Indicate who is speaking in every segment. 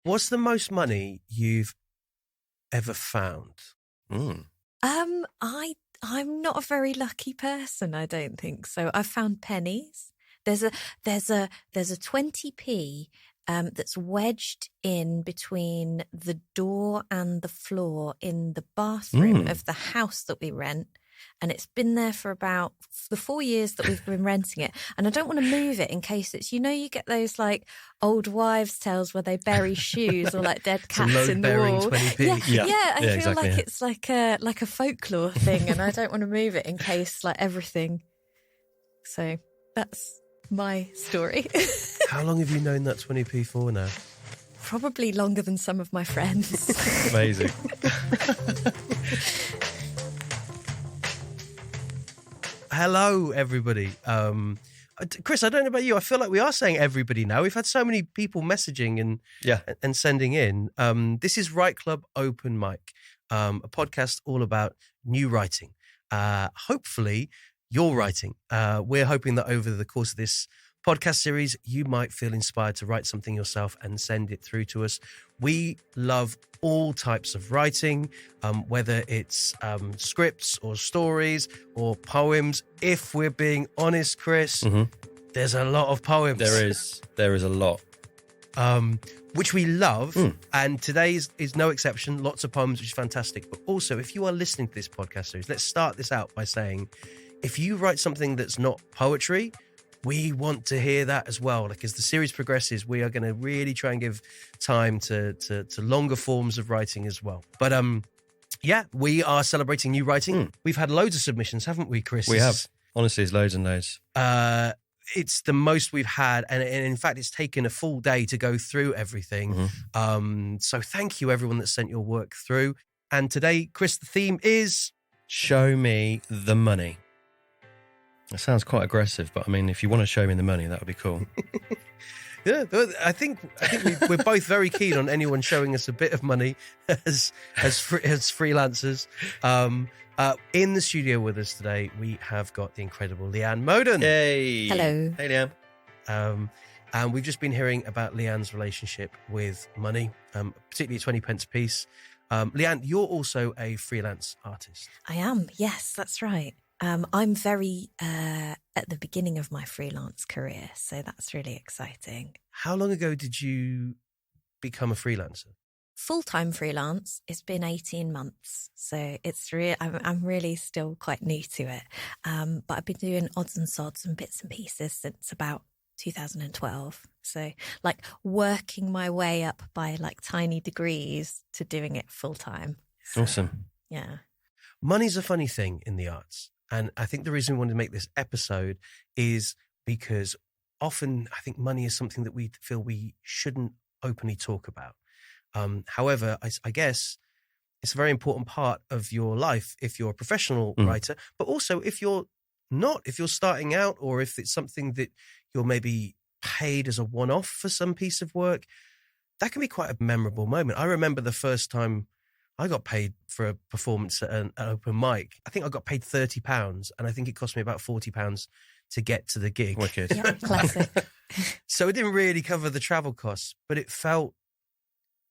Speaker 1: What's the most money you've ever found?
Speaker 2: I'm not a very lucky person, I don't think so. I've found pennies. There's a 20p that's wedged in between the door and the floor in the bathroom of the house that we rent. And it's been there for about the 4 years that we've been renting it. And I don't want to move it in case it's, you get those like old wives' tales where they bury shoes or like dead cats in the wall.
Speaker 1: 20p.
Speaker 2: Yeah, I feel like it's like a folklore thing, and I don't want to move it in case like everything. So that's my story.
Speaker 1: How long have you known that 20p for now?
Speaker 2: Probably longer than some of my friends.
Speaker 3: Amazing.
Speaker 1: Hello, everybody. Chris, I don't know about you. I feel like we are saying everybody now. We've had so many people messaging and sending in. This is Write Club Open Mic, a podcast all about new writing. Hopefully, your writing. We're hoping that over the course of this podcast series, you might feel inspired to write something yourself and send it through to us. We love all types of writing, whether it's scripts or stories or poems. If we're being honest, Chris, there's a lot of poems.
Speaker 3: There is a lot.
Speaker 1: Which we love, and today is no exception. Lots of poems, which is fantastic. But also, if you are listening to this podcast series, let's start this out by saying, if you write something that's not poetry, we want to hear that as well. Like, as the series progresses, we are going to really try and give time to longer forms of writing as well. But we are celebrating new writing. We've had loads of submissions, haven't we, Chris?
Speaker 3: We have. Honestly, it's loads and loads.
Speaker 1: It's the most we've had, and in fact, it's taken a full day to go through everything. So thank you, everyone that sent your work through. And today, Chris, the theme is...
Speaker 3: Show me the money. That sounds quite aggressive, but I mean, if you want to show me the money, that would be cool.
Speaker 1: Yeah, I think we're both very keen on anyone showing us a bit of money as freelancers. In the studio with us today, we have got the incredible Leanne Moden.
Speaker 3: Hey.
Speaker 2: Hello.
Speaker 3: Hey, Leanne.
Speaker 1: And we've just been hearing about Leanne's relationship with money, particularly 20 pence a piece. Leanne, you're also a freelance artist.
Speaker 2: I am. Yes, that's right. I'm very at the beginning of my freelance career, so that's really exciting.
Speaker 1: How long ago did you become a freelancer?
Speaker 2: Full-time freelance, it's been 18 months, so it's I'm really still quite new to it. But I've been doing odds and sods and bits and pieces since about 2012. So like working my way up by like tiny degrees to doing it full-time. So,
Speaker 3: awesome.
Speaker 2: Yeah.
Speaker 1: Money's a funny thing in the arts. And I think the reason we wanted to make this episode is because often I think money is something that we feel we shouldn't openly talk about. However, I guess it's a very important part of your life if you're a professional writer, but also if you're not, if you're starting out, or if it's something that you're maybe paid as a one-off for some piece of work, that can be quite a memorable moment. I remember the first time I got paid for a performance at an open mic. I think I got paid £30, and I think it cost me about £40 to get to the gig.
Speaker 3: Wicked.
Speaker 2: Yeah, classic.
Speaker 1: So it didn't really cover the travel costs, but it felt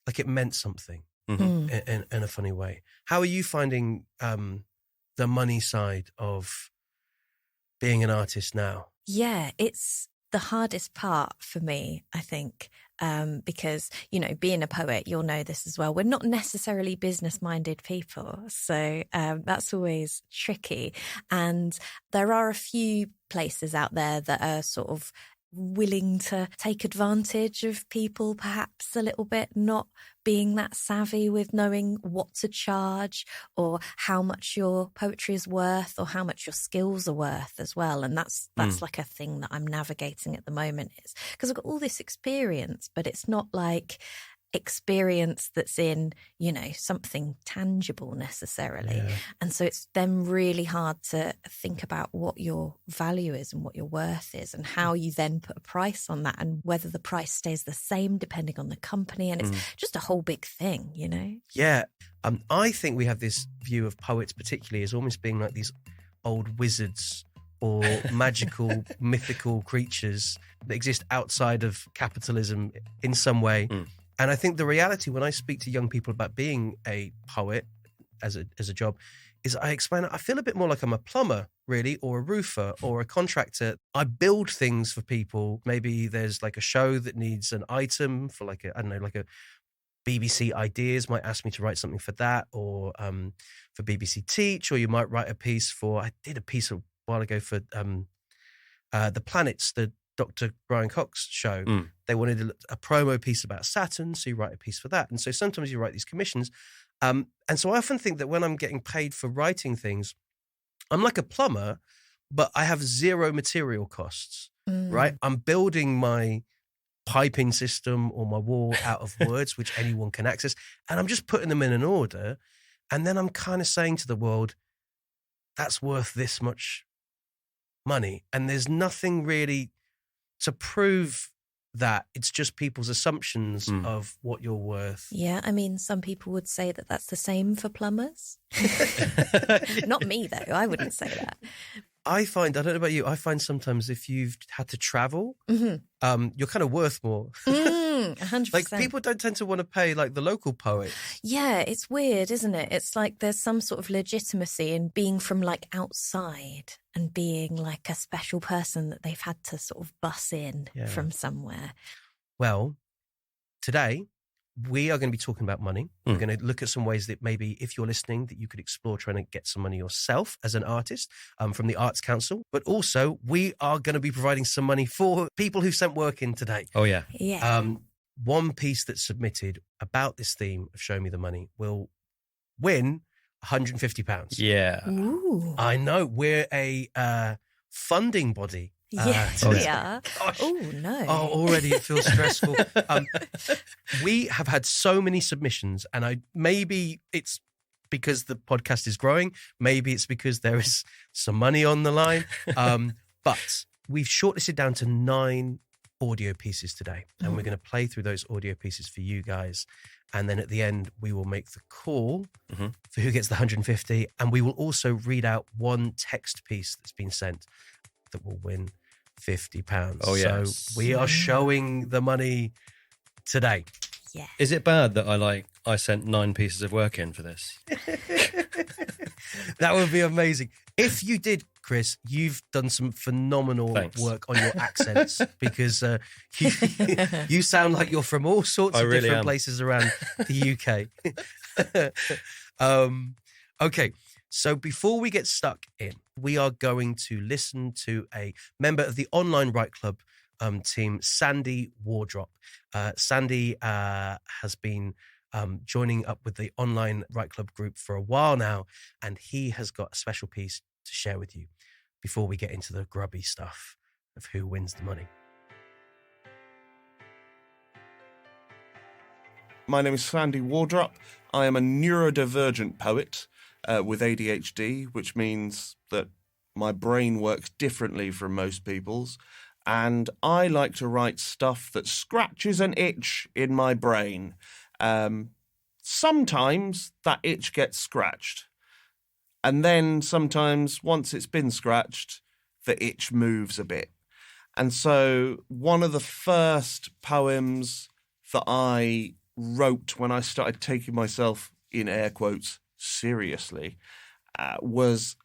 Speaker 1: like it meant something in a funny way. How are you finding the money side of being an artist now?
Speaker 2: Yeah, it's the hardest part for me, I think. Because, being a poet, you'll know this as well. We're not necessarily business-minded people. So that's always tricky. And there are a few places out there that are sort of willing to take advantage of people perhaps a little bit, not being that savvy with knowing what to charge or how much your poetry is worth or how much your skills are worth as well. And that's like a thing that I'm navigating at the moment, is because I've got all this experience, but it's not like experience that's in, something tangible necessarily. Yeah. And so it's then really hard to think about what your value is and what your worth is and how you then put a price on that and whether the price stays the same depending on the company. And it's just a whole big thing,
Speaker 1: Yeah. I think we have this view of poets particularly as almost being like these old wizards or magical, mythical creatures that exist outside of capitalism in some way. And I think the reality when I speak to young people about being a poet as a job is I explain I feel a bit more like I'm a plumber, really, or a roofer or a contractor. I build things for people. Maybe there's like a show that needs an item for like a BBC Ideas might ask me to write something for that, or for BBC Teach, or you might write a piece for, I did a piece a while ago for The Planets, the Dr. Brian Cox show. They wanted a promo piece about Saturn, so you write a piece for that. And so sometimes you write these commissions. And so I often think that when I'm getting paid for writing things, I'm like a plumber, but I have zero material costs, right? I'm building my piping system or my wall out of words, which anyone can access. And I'm just putting them in an order. And then I'm kind of saying to the world, that's worth this much money. And there's nothing really to prove that. It's just people's assumptions of what you're worth.
Speaker 2: Yeah, I mean, some people would say that that's the same for plumbers. Not me, though. I wouldn't say that.
Speaker 1: I don't know about you, I find sometimes if you've had to travel, you're kind of worth more.
Speaker 2: 100%.
Speaker 1: Like people don't tend to want to pay like the local poet.
Speaker 2: Yeah, it's weird, isn't it? It's like there's some sort of legitimacy in being from like outside and being like a special person that they've had to sort of bus in from somewhere.
Speaker 1: Well, today we are going to be talking about money. We're going to look at some ways that maybe if you're listening that you could explore trying to get some money yourself as an artist from the Arts Council. But also we are going to be providing some money for people who sent work in today.
Speaker 3: Oh, yeah.
Speaker 2: Yeah.
Speaker 1: One piece that's submitted about this theme of Show Me the Money will win £150.
Speaker 3: Yeah.
Speaker 2: Ooh.
Speaker 1: I know. We're a funding body.
Speaker 2: Yes, we are. Oh, no.
Speaker 1: Oh, already it feels stressful. We have had so many submissions, and maybe it's because the podcast is growing. Maybe it's because there is some money on the line. But we've shortlisted down to 9 audio pieces today, and we're going to play through those audio pieces for you guys. And then at the end, we will make the call for who gets the 150. And we will also read out one text piece that's been sent that will win £50.
Speaker 3: Oh, yes.
Speaker 1: So we are showing the money today.
Speaker 2: Yeah.
Speaker 3: Is it bad that I sent 9 pieces of work in for this?
Speaker 1: That would be amazing. If you did, Chris, you've done some phenomenal work on your accents because you sound like you're from all sorts of different places around the UK. Okay. So before we get stuck in, we are going to listen to a member of the online Write Club team, Sandy Wardrop. Sandy has been joining up with the online Write Club group for a while now, and he has got a special piece to share with you before we get into the grubby stuff of who wins the money.
Speaker 4: My name is Sandy Wardrop. I am a neurodivergent poet with ADHD, which means that my brain works differently from most people's. And I like to write stuff that scratches an itch in my brain. Sometimes that itch gets scratched. And then sometimes once it's been scratched, the itch moves a bit. And so one of the first poems that I wrote when I started taking myself, in air quotes, seriously, was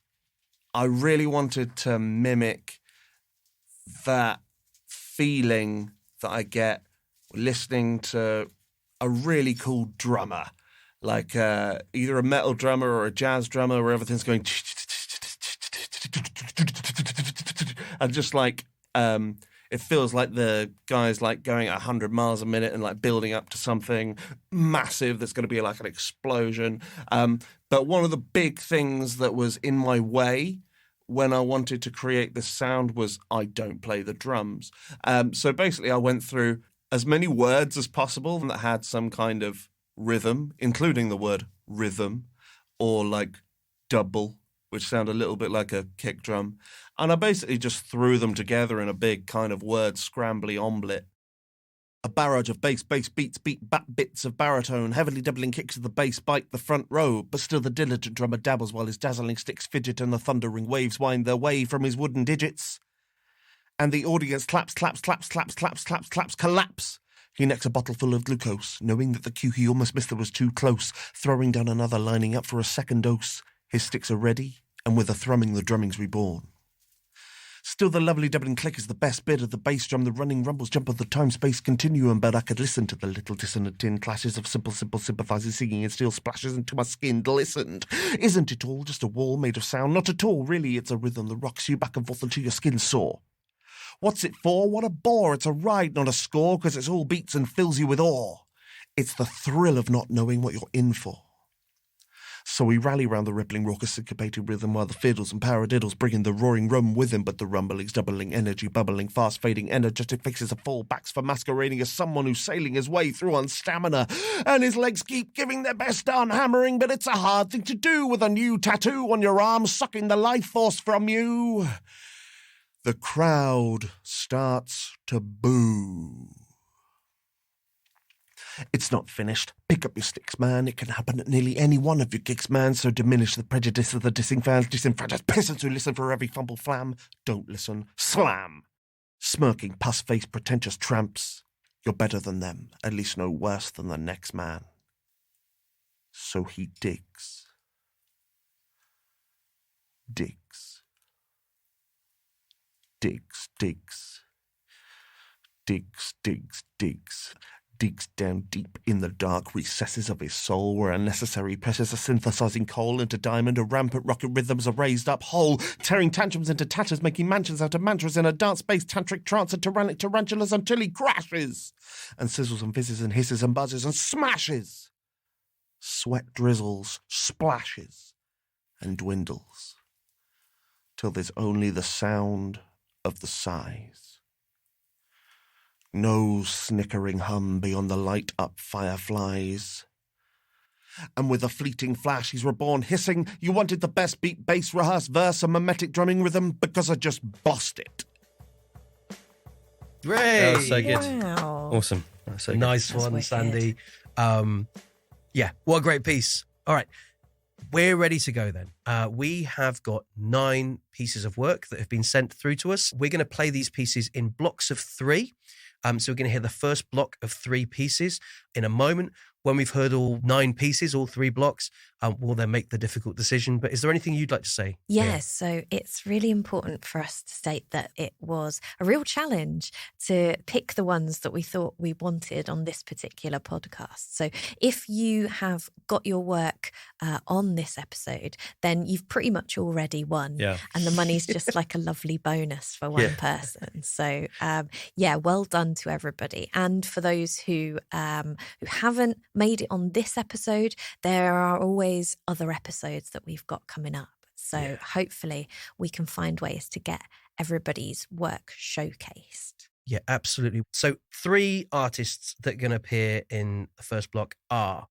Speaker 4: I really wanted to mimic that feeling that I get listening to a really cool drummer, like either a metal drummer or a jazz drummer where everything's going and just like it feels like the guy's like going at 100 miles a minute and like building up to something massive that's going to be like an explosion. But one of the big things that was in my way when I wanted to create this sound was I don't play the drums. So basically I went through as many words as possible that had some kind of rhythm, including the word rhythm or like double, which sound a little bit like a kick drum. And I basically just threw them together in a big kind of word scrambly omelette. A barrage of bass beats, beat back bits of baritone, heavily doubling kicks of the bass bite the front row, but still the diligent drummer dabbles while his dazzling sticks fidget and the thundering waves wind their way from his wooden digits. And the audience claps, collapse, He necks a bottle full of glucose, knowing that the cue he almost missed was too close, throwing down another, lining up for a second dose. His sticks are ready, and with a thrumming the drumming's reborn. Still the lovely doubling click is the best bit of the bass drum, the running rumbles jump of the time-space continuum, but I could listen to the little dissonant tin clashes of simple sympathizing singing and steel splashes into my skin glistened. Isn't it all just a wall made of sound? Not at all, really, it's a rhythm that rocks you back and forth until your skin's sore. What's it for? What a bore, it's a ride, not a score, 'cause it's all beats and fills you with awe. It's the thrill of not knowing what you're in for. So we rally round the rippling, raucous, syncopated rhythm while the fiddles and paradiddles bring in the roaring rum with him, but the rumblings, doubling energy, bubbling, fast-fading, energetic faces of fallbacks for masquerading as someone who's sailing his way through on stamina, and his legs keep giving their best on hammering, but it's a hard thing to do with a new tattoo on your arm sucking the life force from you. The crowd starts to boo. It's not finished. Pick up your sticks, man. It can happen at nearly any one of your gigs, man. So diminish the prejudice of the dissing fans, disenfranchised peasants who listen for every fumble flam. Don't listen. Slam! Smirking, pus-faced, pretentious tramps. You're better than them, at least no worse than the next man. So he digs. Digs. Digs, digs. Digs, digs, digs. Digs down deep in the dark recesses of his soul where unnecessary pressures are synthesizing coal into diamond, or rampant rocket rhythms are raised up whole, tearing tantrums into tatters, making mansions out of mantras in a dance-based tantric trance of tyrannic tarantulas until he crashes and sizzles and fizzes and hisses and buzzes and smashes. Sweat drizzles, splashes, and dwindles till there's only the sound of the sighs. No snickering hum beyond the light-up fireflies. And with a fleeting flash, he's reborn hissing, "You wanted the best beat, bass, rehearsed verse, and mimetic drumming rhythm because I just bossed it."
Speaker 1: Great.
Speaker 3: That was so good.
Speaker 2: Wow.
Speaker 3: Awesome. That was so good.
Speaker 1: Nice
Speaker 2: That's
Speaker 1: one,
Speaker 2: wicked.
Speaker 1: Sandy. Yeah, what a great piece. All right, we're ready to go then. We have got 9 pieces of work that have been sent through to us. We're going to play these pieces in blocks of 3. So we're going to hear the first block of 3 pieces in a moment. When we've heard all 9 pieces, all 3 blocks, we'll then make the difficult decision. But is there anything you'd like to say?
Speaker 2: Yes, so it's really important for us to state that it was a real challenge to pick the ones that we thought we wanted on this particular podcast. So if you have got your work on this episode, then you've pretty much already won.
Speaker 3: Yeah.
Speaker 2: And the money's just like a lovely bonus for one person. So well done to everybody. And for those who haven't made it on this episode, there are always other episodes that we've got coming up. So hopefully we can find ways to get everybody's work showcased.
Speaker 1: Yeah, absolutely. So 3 artists that are going to appear in the first block are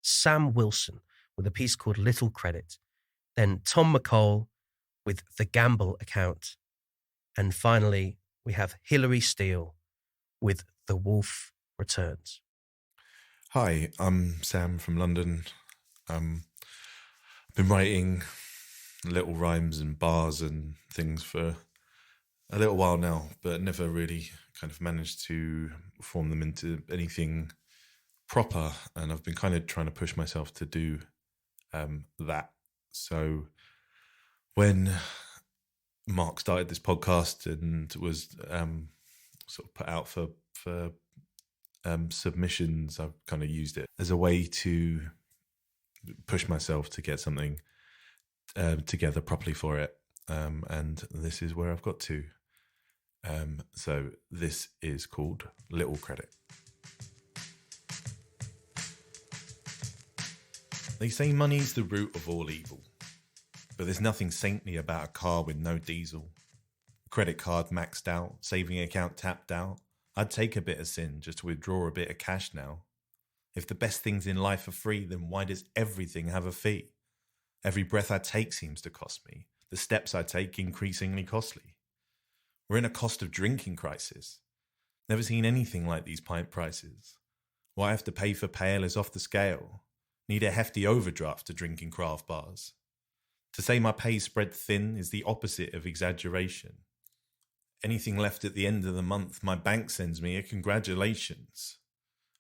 Speaker 1: Sam Wilson with a piece called Little Credit, then Tom McColl with The Gamble Account, and finally we have Hilary Steele with The Wolf Returns.
Speaker 5: Hi, I'm Sam from London. I've been writing little rhymes and bars and things for a little while now, but never really kind of managed to form them into anything proper. And I've been kind of trying to push myself to do that. So when Mark started this podcast and was sort of put out for submissions, I've kind of used it as a way to push myself to get something together properly for it. And this is where I've got to. So this is called Little Credit. They say money's the root of all evil, but there's nothing saintly about a car with no diesel. Credit card maxed out, saving account tapped out. I'd take a bit of sin just to withdraw a bit of cash now. If the best things in life are free, then why does everything have a fee? Every breath I take seems to cost me. The steps I take increasingly costly. We're in a cost of drinking crisis. Never seen anything like these pint prices. What I have to pay for pale is off the scale. Need a hefty overdraft to drink in craft bars. To say my pay spread thin is the opposite of exaggeration. Anything left at the end of the month, my bank sends me a congratulations.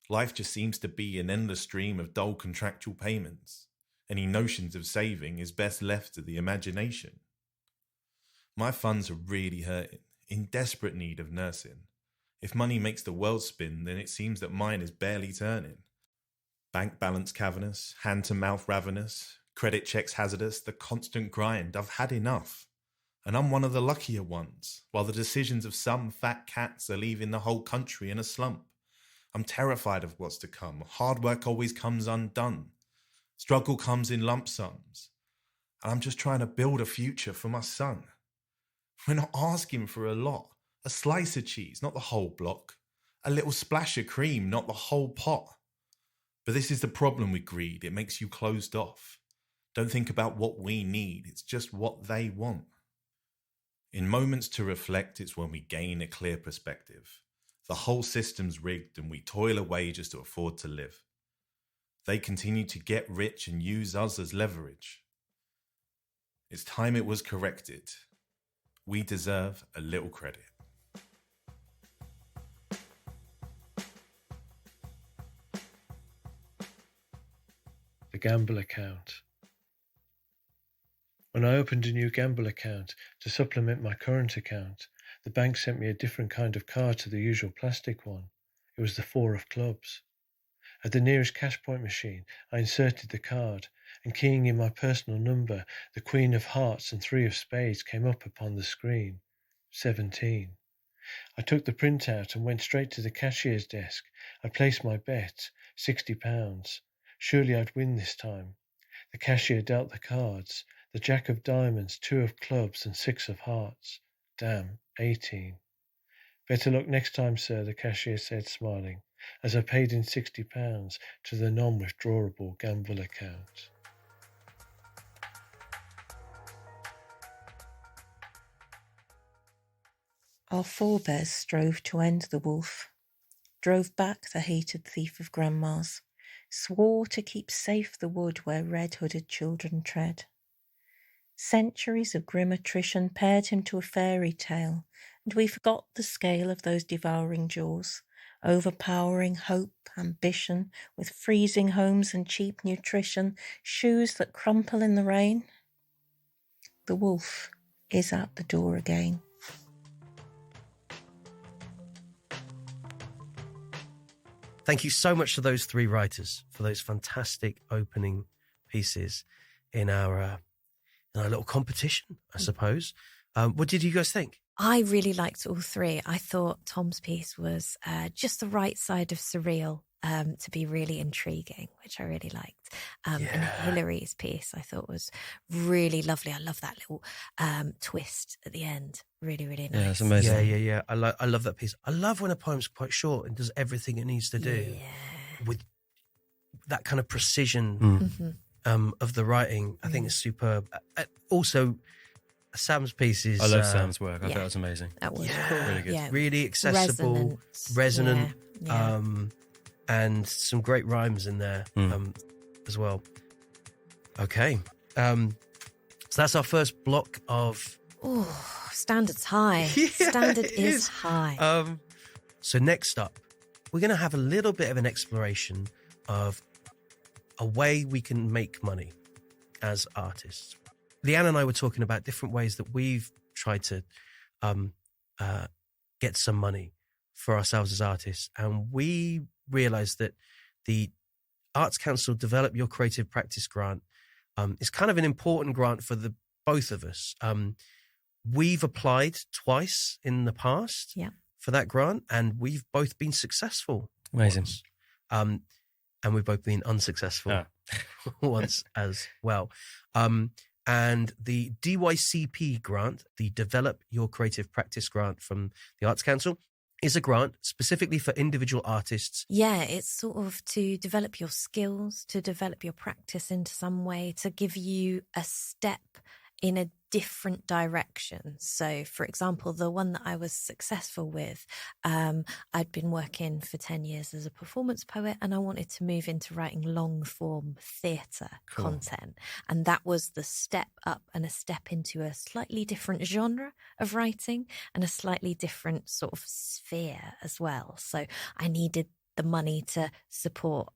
Speaker 5: Life just seems to be an endless stream of dull contractual payments. Any notions of saving is best left to the imagination. My funds are really hurting, in desperate need of nursing. If money makes the world spin, then it seems that mine is barely turning. Bank balance cavernous, hand-to-mouth ravenous, credit checks hazardous, the constant grind, I've had enough. And I'm one of the luckier ones, while the decisions of some fat cats are leaving the whole country in a slump. I'm terrified of what's to come. Hard work always comes undone. Struggle comes in lump sums. And I'm just trying to build a future for my son. We're not asking for a lot. A slice of cheese, not the whole block. A little splash of cream, not the whole pot. But this is the problem with greed. It makes you closed off. Don't think about what we need. It's just what they want. In moments to reflect, it's when we gain a clear perspective. The whole system's rigged and we toil away just to afford to live. They continue to get rich and use us as leverage. It's time it was corrected. We deserve a little credit.
Speaker 6: The Gamble account. When I opened a new Gamble account to supplement my current account, the bank sent me a different kind of card to the usual plastic one. It was the 4 of clubs. At the nearest cash point machine, I inserted the card, and keying in my personal number, the Queen of Hearts and 3 of Spades came up upon the screen. 17. I took the printout and went straight to the cashier's desk. I placed my bet, £60. Surely I'd win this time. The cashier dealt the cards, the Jack of Diamonds, 2 of Clubs and 6 of Hearts. Damn, 18. Better luck next time, sir, the cashier said, smiling, as I paid in £60 to the non-withdrawable Gamble account.
Speaker 7: Our forebears strove to end the wolf, drove back the hated thief of grandmas, swore to keep safe the wood where red-hooded children tread. Centuries of grim attrition paired him to a fairy tale, and we forgot the scale of those devouring jaws, overpowering hope, ambition, with freezing homes and cheap nutrition, shoes that crumple in the rain. The wolf is at the door again.
Speaker 1: Thank you so much to those 3 writers for those fantastic opening pieces in our little competition, I suppose. What did you guys think?
Speaker 2: I really liked all 3. I thought Tom's piece was just the right side of surreal to be really intriguing, which I really liked. And Hilary's piece I thought was really lovely. I love that little twist at the end. Really, really nice.
Speaker 3: Yeah, it's amazing.
Speaker 1: Yeah. I love that piece. I love when a poem's quite short and does everything it needs to do with that kind of precision of the writing. I think it's superb. Also, Sam's piece is...
Speaker 3: I love Sam's work. I thought it was amazing.
Speaker 2: That was
Speaker 3: cool. Really good.
Speaker 2: Yeah.
Speaker 1: Really accessible, resonant, and some great rhymes in there as well. Okay. So that's our first block of...
Speaker 2: Oh, standard's high.
Speaker 1: Yeah,
Speaker 2: Standard
Speaker 1: it
Speaker 2: is high.
Speaker 1: So next up, we're going to have a little bit of an exploration of a way we can make money as artists. Leanne and I were talking about different ways that we've tried to get some money for ourselves as artists. And we realized that the Arts Council Develop Your Creative Practice grant is kind of an important grant for the both of us. We've applied twice in the past for that grant, and we've both been successful.
Speaker 3: Amazing.
Speaker 1: Once. And we've both been unsuccessful once as well. And the DYCP grant, the Develop Your Creative Practice grant from the Arts Council, is a grant specifically for individual artists.
Speaker 2: Yeah, it's sort of to develop your skills, to develop your practice into some way, to give you a step in a different direction. So, for example, the one that I was successful with, I'd been working for 10 years as a performance poet, and I wanted to move into writing long form theatre content. And that was the step up and a step into a slightly different genre of writing and a slightly different sort of sphere as well. So I needed the money to support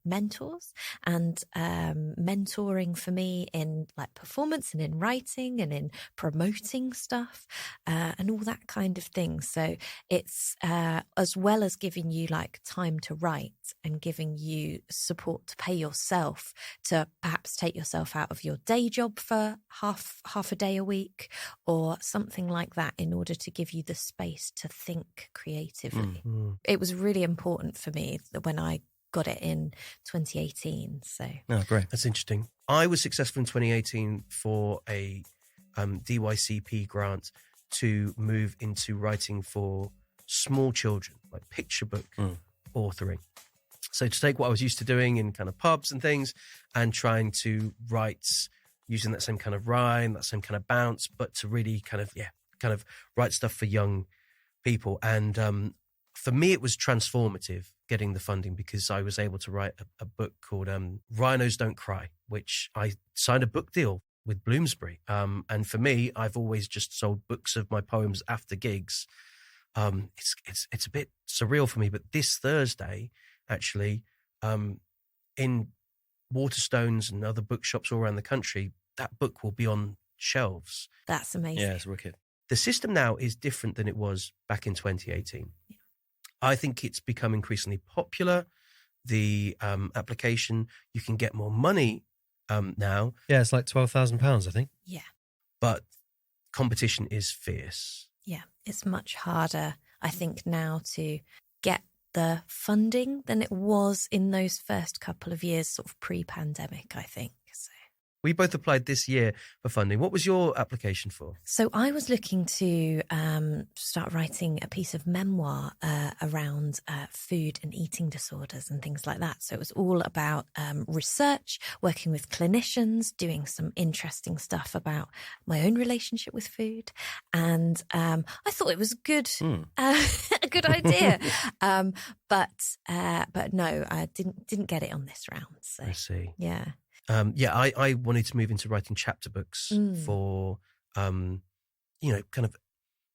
Speaker 2: mentors, and mentoring for me in like performance and in writing and in promoting stuff and all that kind of thing. So it's as well as giving you like time to write and giving you support to pay yourself to perhaps take yourself out of your day job for half a day a week or something like that in order to give you the space to think creatively. It was really important for me that when I got it in 2018. So
Speaker 3: great.
Speaker 1: That's interesting. I was successful in 2018 for a DYCP grant to move into writing for small children, like picture book authoring. So to take what I was used to doing in kind of pubs and things and trying to write using that same kind of rhyme, that same kind of bounce, but to really kind of write stuff for young people. And for me, it was transformative getting the funding because I was able to write a book called Rhinos Don't Cry, which I signed a book deal with Bloomsbury. And for me, I've always just sold books of my poems after gigs. It's a bit surreal for me, but this Thursday, actually, in Waterstones and other bookshops all around the country, that book will be on shelves.
Speaker 2: That's amazing.
Speaker 3: Yeah, it's wicked.
Speaker 1: The system now is different than it was back in 2018.
Speaker 2: Yeah.
Speaker 1: I think it's become increasingly popular. The application, you can get more money now.
Speaker 3: Yeah, it's like £12,000, I think.
Speaker 2: Yeah.
Speaker 1: But competition is fierce.
Speaker 2: Yeah, it's much harder, I think, now to get the funding than it was in those first couple of years, sort of pre-pandemic, I think. So.
Speaker 1: We both applied this year for funding. What was your application for?
Speaker 2: So I was looking to start writing a piece of memoir around food and eating disorders and things like that. So it was all about research, working with clinicians, doing some interesting stuff about my own relationship with food. And I thought it was good, a good idea. But no, I didn't get it on this round. So
Speaker 1: I see.
Speaker 2: Yeah.
Speaker 1: I wanted to move into writing chapter books for, kind of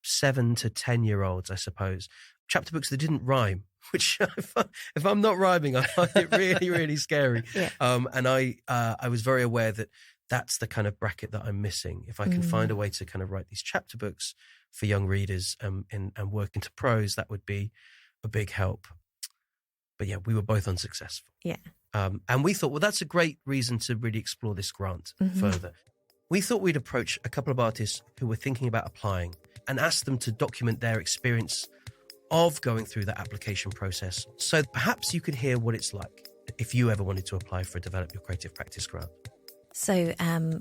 Speaker 1: 7 to 10-year-olds, I suppose. Chapter books that didn't rhyme, which if I'm not rhyming, I find it really, really scary.
Speaker 2: Yeah.
Speaker 1: And I was very aware that that's the kind of bracket that I'm missing. If I can find a way to kind of write these chapter books for young readers and work into prose, that would be a big help. But yeah, we were both unsuccessful.
Speaker 2: Yeah.
Speaker 1: And we thought, well, that's a great reason to really explore this grant further. We thought we'd approach a couple of artists who were thinking about applying and ask them to document their experience of going through that application process. So perhaps you could hear what it's like if you ever wanted to apply for a Develop Your Creative Practice grant.
Speaker 2: So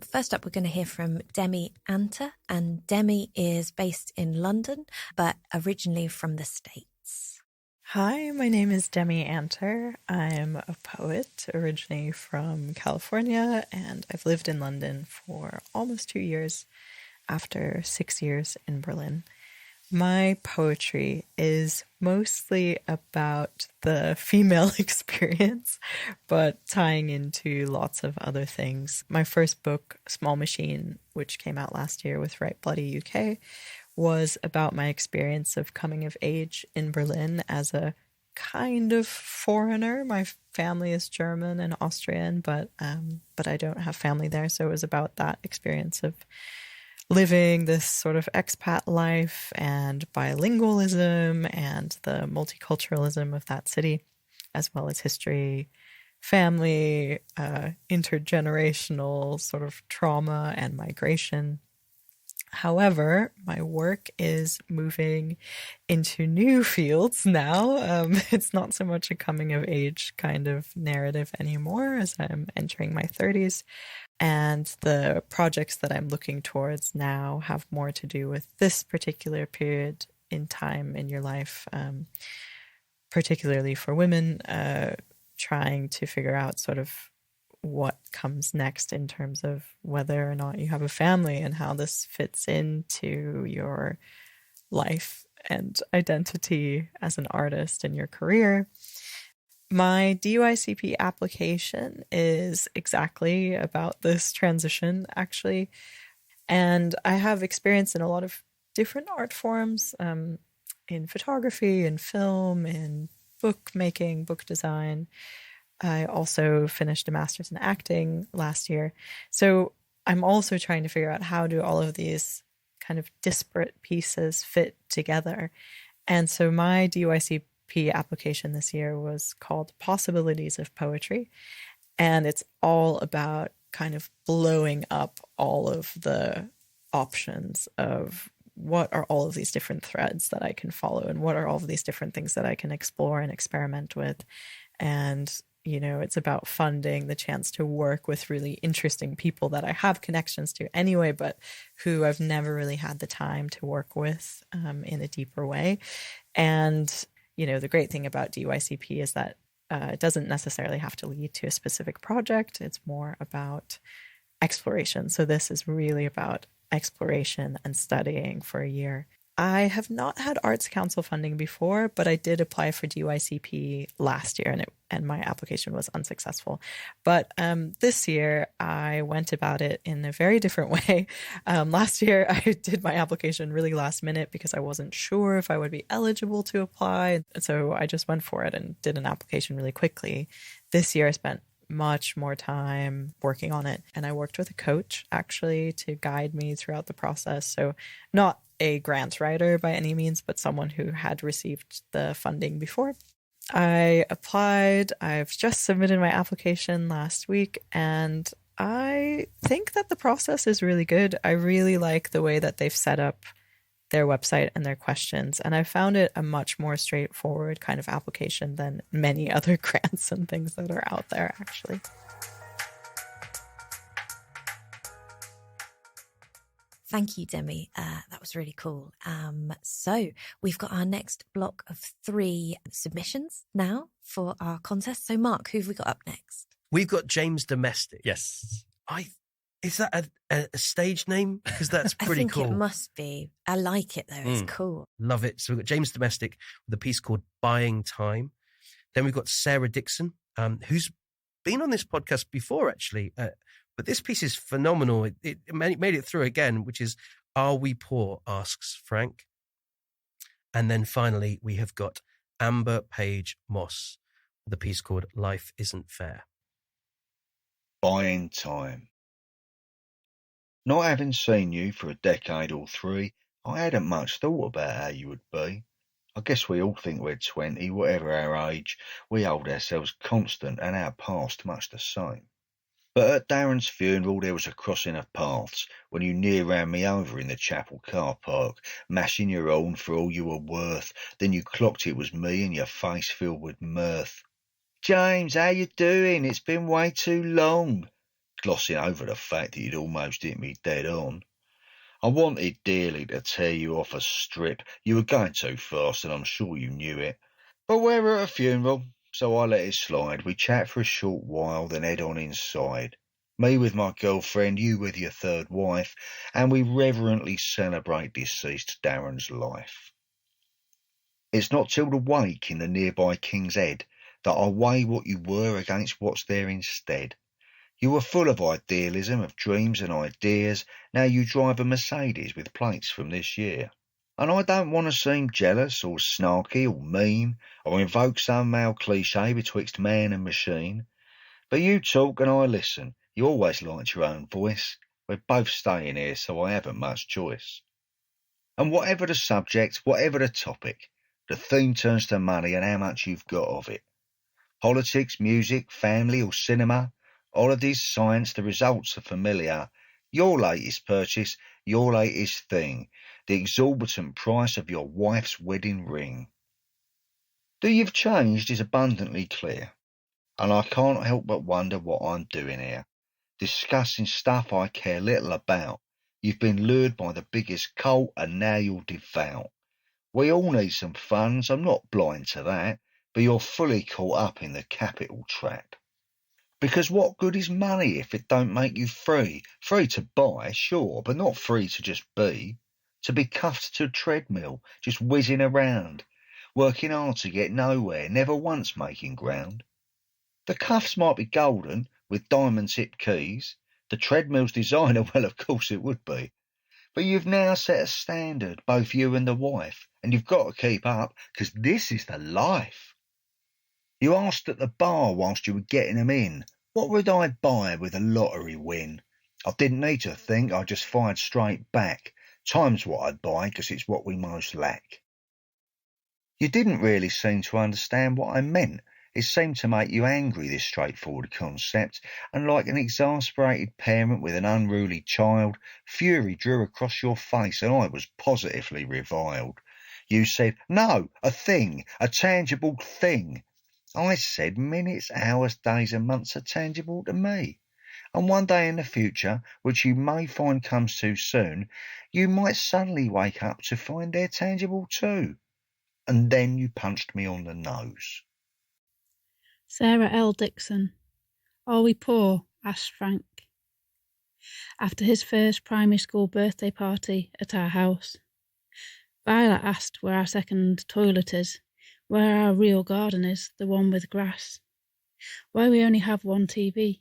Speaker 2: first up, we're going to hear from Demi Anter. And Demi is based in London, but originally from the States.
Speaker 8: Hi, my name is Demi Anter. I'm a poet originally from California, and I've lived in London for almost 2 years after 6 years in Berlin. My poetry is mostly about the female experience, but tying into lots of other things. My first book, Small Machine, which came out last year with Right Bloody UK, was about my experience of coming of age in Berlin as a kind of foreigner. My family is German and Austrian, but I don't have family there. So it was about that experience of living this sort of expat life and bilingualism and the multiculturalism of that city, as well as history, family, intergenerational sort of trauma and migration. However, my work is moving into new fields now. It's not so much a coming of age kind of narrative anymore as I'm entering my 30s. And the projects that I'm looking towards now have more to do with this particular period in time in your life, particularly for women, trying to figure out sort of what comes next in terms of whether or not you have a family and how this fits into your life and identity as an artist in your career. My DYCP application is exactly about this transition, actually. And I have experience in a lot of different art forms, in photography, in film, in book making, book design. I also finished a master's in acting last year. So I'm also trying to figure out how do all of these kind of disparate pieces fit together. And so my DYCP application this year was called Possibilities of Poetry. And it's all about kind of blowing up all of the options of what are all of these different threads that I can follow and what are all of these different things that I can explore and experiment with. And, you know, it's about funding the chance to work with really interesting people that I have connections to anyway, but who I've never really had the time to work with in a deeper way. And, you know, the great thing about DYCP is that it doesn't necessarily have to lead to a specific project. It's more about exploration. So this is really about exploration and studying for a year. I have not had Arts Council funding before, but I did apply for DYCP last year and my application was unsuccessful. But this year I went about it in a very different way. Last year I did my application really last minute because I wasn't sure if I would be eligible to apply. So I just went for it and did an application really quickly. This year I spent much more time working on it. And I worked with a coach actually to guide me throughout the process. So not a grant writer by any means, but someone who had received the funding before. I applied. I've just submitted my application last week, and I think that the process is really good. I really like the way that they've set up their website and their questions, and I found it a much more straightforward kind of application than many other grants and things that are out there, actually.
Speaker 2: Thank you, Demi. That was really cool. So we've got our next block of 3 submissions now for our contest. So Mark, who have we got up next?
Speaker 1: We've got James Domestic.
Speaker 3: Yes.
Speaker 1: Is that a stage name? Because that's pretty
Speaker 2: I think
Speaker 1: cool.
Speaker 2: it must be. I like it though. It's cool.
Speaker 1: Love it. So we've got James Domestic with a piece called Buying Time. Then we've got Sarah Dixon, who's been on this podcast before, actually. But this piece is phenomenal. It made it through again, which is Are We Poor? Asks Frank. And then finally, we have got Amber-Page Moss with a piece called Life Isn't Fair.
Speaker 9: Buying Time. Not having seen you for a decade or 3, I hadn't much thought about how you would be. I guess we all think we're 20, whatever our age. We hold ourselves constant and our past much the same. But at Darren's funeral there was a crossing of paths when you near ran me over in the chapel car park, mashing your own for all you were worth. Then you clocked it was me and your face filled with mirth. James, how you doing? It's been way too long. Glossing over the fact that you'd almost hit me dead on. I wanted dearly to tear you off a strip. You were going too fast and I'm sure you knew it. But we're at a funeral, so I let it slide. We chat for a short while, then head on inside. Me with my girlfriend, you with your 3rd wife, and we reverently celebrate deceased Darren's life. It's not till the wake in the nearby King's Head that I weigh what you were against what's there instead. You were full of idealism, of dreams and ideas. Now you drive a Mercedes with plates from this year. And I don't want to seem jealous or snarky or mean or invoke some male cliché betwixt man and machine. But you talk and I listen. You always liked your own voice. We're both staying here, so I haven't much choice. And whatever the subject, whatever the topic, the theme turns to money and how much you've got of it. Politics, music, family or cinema, holidays, science, the results are familiar. Your latest purchase, your latest thing, the exorbitant price of your wife's wedding ring. That you've changed is abundantly clear, and I can't help but wonder what I'm doing here, discussing stuff I care little about. You've been lured by the biggest cult and now you're devout. We all need some funds, I'm not blind to that, but you're fully caught up in the capital trap. Because what good is money if it don't make you free? Free to buy, sure, but not free to just be. To be cuffed to a treadmill, just whizzing around, working hard to get nowhere, never once making ground. The cuffs might be golden, with diamond-tipped keys. The treadmill's designer, well, of course it would be. But you've now set a standard, both you and the wife, and you've got to keep up, because this is the life. You asked at the bar whilst you were getting them in, what would I buy with a lottery win? I didn't need to think, I just fired straight back. Time's what I'd buy, because it's what we most lack. You didn't really seem to understand what I meant. It seemed to make you angry, this straightforward concept, and like an exasperated parent with an unruly child, fury drew across your face and I was positively reviled. You said, no, a thing, a tangible thing. I said minutes, hours, days and months are tangible to me. And one day in the future, which you may find comes too soon, you might suddenly wake up to find they're tangible too. And then you punched me on the nose.
Speaker 10: Sarah L. Dixon. Are we poor? Asked Frank. After his first primary school birthday party at our house, Violet asked where our second toilet is, where our real garden is, the one with grass, why we only have one TV.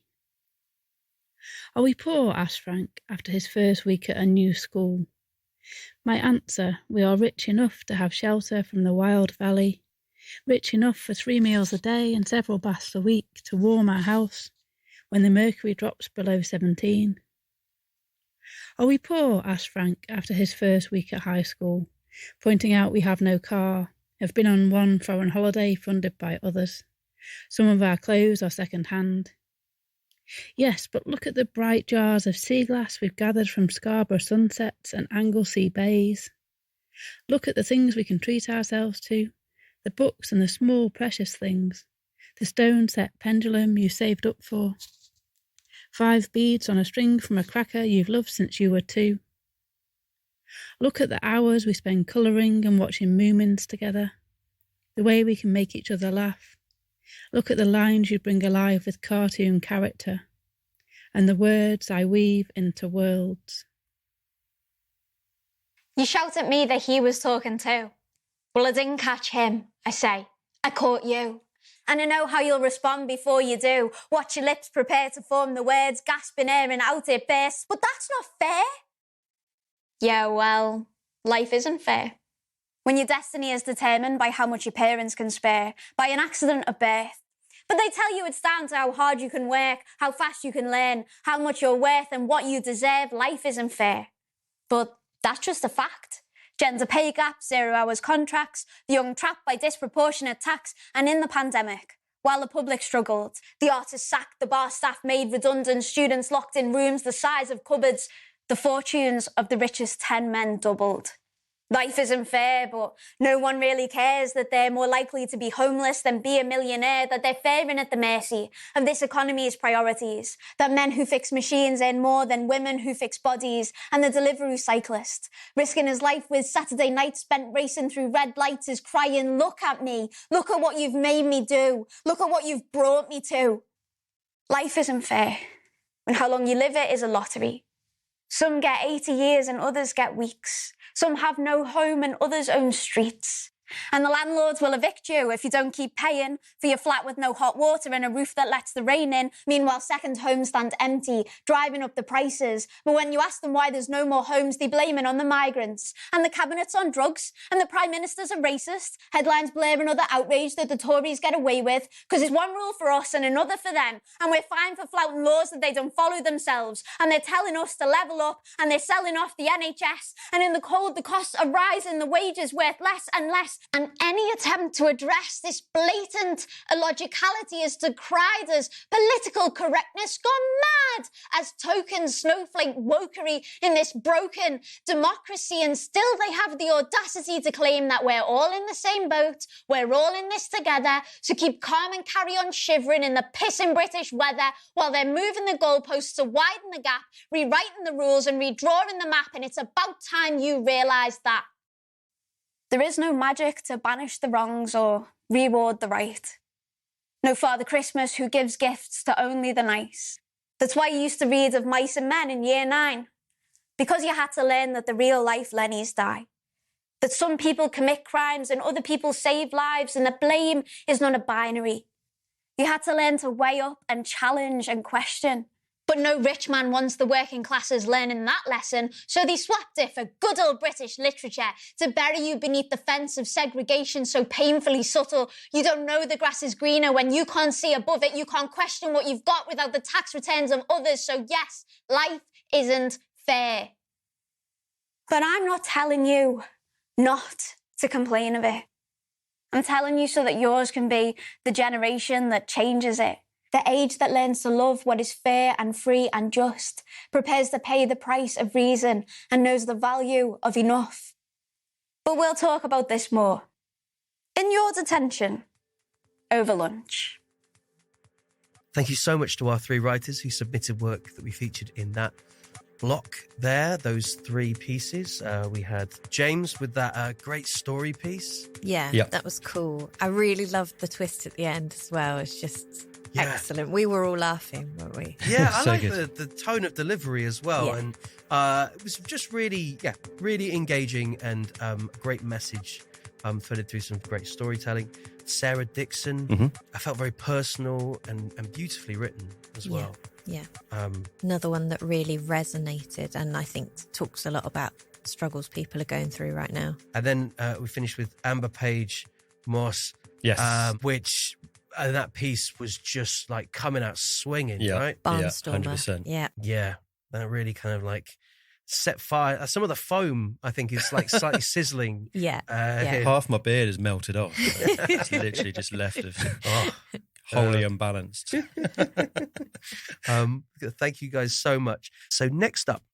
Speaker 10: Are we poor? Asked Frank after his first week at a new school. My answer, we are rich enough to have shelter from the wild valley, rich enough for 3 meals a day and several baths a week to warm our house when the mercury drops below 17. Are we poor? Asked Frank after his first week at high school, pointing out we have no car, have been on one foreign holiday funded by others. Some of our clothes are second-hand. Yes, but look at the bright jars of sea glass we've gathered from Scarborough sunsets and Anglesey bays. Look at the things we can treat ourselves to, the books and the small precious things, the stone-set pendulum you saved up for, 5 beads on a string from a cracker you've loved since you were 2. Look at the hours we spend colouring and watching Moomins together, the way we can make each other laugh. Look at the lines you bring alive with cartoon character, and the words I weave into worlds.
Speaker 11: You shout at me that he was talking too. Well, I didn't catch him, I say. I caught you. And I know how you'll respond before you do. Watch your lips prepare to form the words, gasping air and out it bursts. But that's not fair. Yeah, well, life isn't fair. When your destiny is determined by how much your parents can spare, by an accident of birth. But they tell you it's down to how hard you can work, how fast you can learn, how much you're worth and what you deserve. Life isn't fair. But that's just a fact. Gender pay gap, 0 hours contracts, the young trapped by disproportionate tax, and in the pandemic, while the public struggled, the artists sacked, the bar staff made redundant, students locked in rooms the size of cupboards, the fortunes of the richest 10 men doubled. Life isn't fair, but no one really cares that they're more likely to be homeless than be a millionaire, that they're faring at the mercy of this economy's priorities, that men who fix machines earn more than women who fix bodies, and the delivery cyclist, risking his life with Saturday nights spent racing through red lights, is crying, look at me, look at what you've made me do, look at what you've brought me to. Life isn't fair, and how long you live it is a lottery. Some get 80 years and others get weeks. Some have no home and others own streets. And the landlords will evict you if you don't keep paying for your flat with no hot water and a roof that lets the rain in. Meanwhile, second homes stand empty, driving up the prices. But when you ask them why there's no more homes, they blame it on the migrants. And the cabinet's on drugs, and the prime minister's a racist. Headlines blare another outrage that the Tories get away with, because it's one rule for us and another for them. And we're fined for flouting laws that they don't follow themselves. And they're telling us to level up, and they're selling off the NHS. And in the cold, the costs are rising, the wages worth less and less. And any attempt to address this blatant illogicality is decried as political correctness gone mad, as token snowflake wokery in this broken democracy. And still they have the audacity to claim that we're all in the same boat, we're all in this together, so keep calm and carry on shivering in the pissing British weather while they're moving the goalposts to widen the gap, rewriting the rules and redrawing the map. And it's about time you realise that. There is no magic to banish the wrongs or reward the right. No Father Christmas who gives gifts to only the nice. That's why you used to read of Mice and Men in year 9. Because you had to learn that the real life Lennies die. That some people commit crimes and other people save lives, and that blame is not a binary. You had to learn to weigh up and challenge and question. But no rich man wants the working classes learning that lesson, so they swapped it for good old British literature to bury you beneath the fence of segregation so painfully subtle. You don't know the grass is greener when you can't see above it. You can't question what you've got without the tax returns of others. So yes, life isn't fair. But I'm not telling you not to complain of it. I'm telling you so that yours can be the generation that changes it. The age that learns to love what is fair and free and just, prepares to pay the price of reason and knows the value of enough. But we'll talk about this more in your detention over lunch.
Speaker 1: Thank you so much to our 3 writers who submitted work that we featured in that block there, those 3 pieces. We had James with that great story piece.
Speaker 2: Yeah, that was cool. I really loved the twist at the end as well. It's just excellent. We were all laughing, weren't we?
Speaker 1: Yeah, I like the tone of delivery as well.
Speaker 2: Yeah.
Speaker 1: And it was just really engaging and great message. Fed through some great storytelling. Sarah Dixon, I felt very personal and beautifully written as well.
Speaker 2: Yeah. Another one that really resonated and I think talks a lot about struggles people are going through right now.
Speaker 1: And then we finished with Amber-Page, Moss, which that piece was just like coming out swinging, right?
Speaker 2: Barnstormer.
Speaker 3: 100%.
Speaker 1: Yeah. That really kind of like set fire. Some of the foam, I think, is like slightly sizzling.
Speaker 3: Half my beard is melted off. It's literally just left of wholly unbalanced.
Speaker 1: Thank you guys so much. So next up,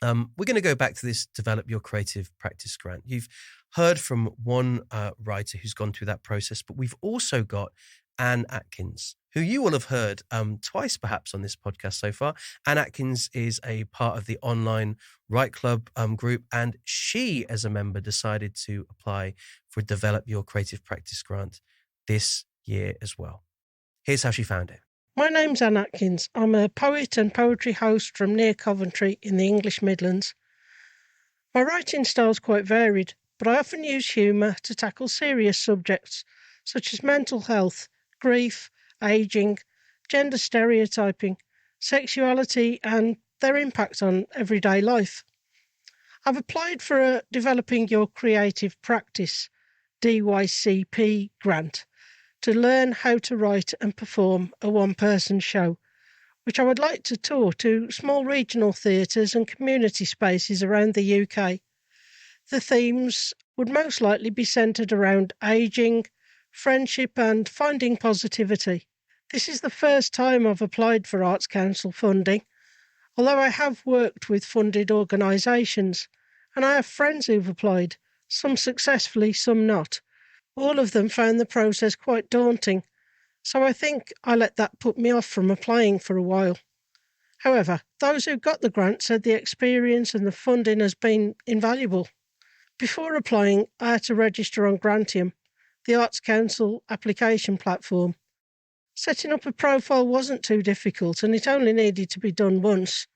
Speaker 1: we're going to go back to this Develop Your Creative Practice grant. You've heard from one writer who's gone through that process, but we've also got Anne Atkins, who you will have heard twice perhaps on this podcast so far. Anne Atkins is a part of the online Write Club group, and she, as a member, decided to apply for a Develop Your Creative Practice grant this year as well. Here's how she found it.
Speaker 12: My name's Anne Atkins. I'm a poet and poetry host from near Coventry in the English Midlands. My writing style's quite varied, but I often use humour to tackle serious subjects such as mental health, grief, ageing, gender stereotyping, sexuality and their impact on everyday life. I've applied for a Developing Your Creative Practice DYCP grant to learn how to write and perform a one-person show, which I would like to tour to small regional theatres and community spaces around the UK. The themes would most likely be centred around ageing, friendship and finding positivity. This is the first time I've applied for Arts Council funding, although I have worked with funded organisations, and I have friends who've applied, some successfully, some not. All of them found the process quite daunting, so I think I let that put me off from applying for a while. However, those who got the grant said the experience and the funding has been invaluable. Before applying, I had to register on Grantium, the Arts Council application platform. Setting up a profile wasn't too difficult and it only needed to be done once,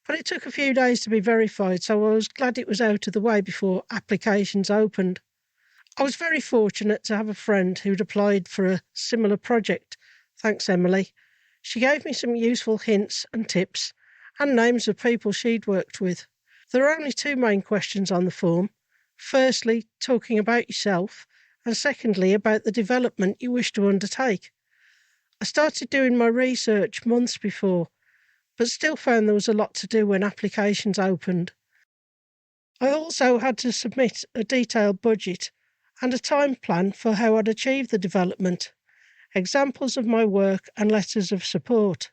Speaker 12: but it took a few days to be verified, so I was glad it was out of the way before applications opened. I was very fortunate to have a friend who'd applied for a similar project. Thanks, Emily. She gave me some useful hints and tips and names of people she'd worked with. There are only 2 main questions on the form. Firstly, talking about yourself, and secondly, about the development you wish to undertake. I started doing my research months before, but still found there was a lot to do when applications opened. I also had to submit a detailed budget and a time plan for how I'd achieve the development, examples of my work and letters of support.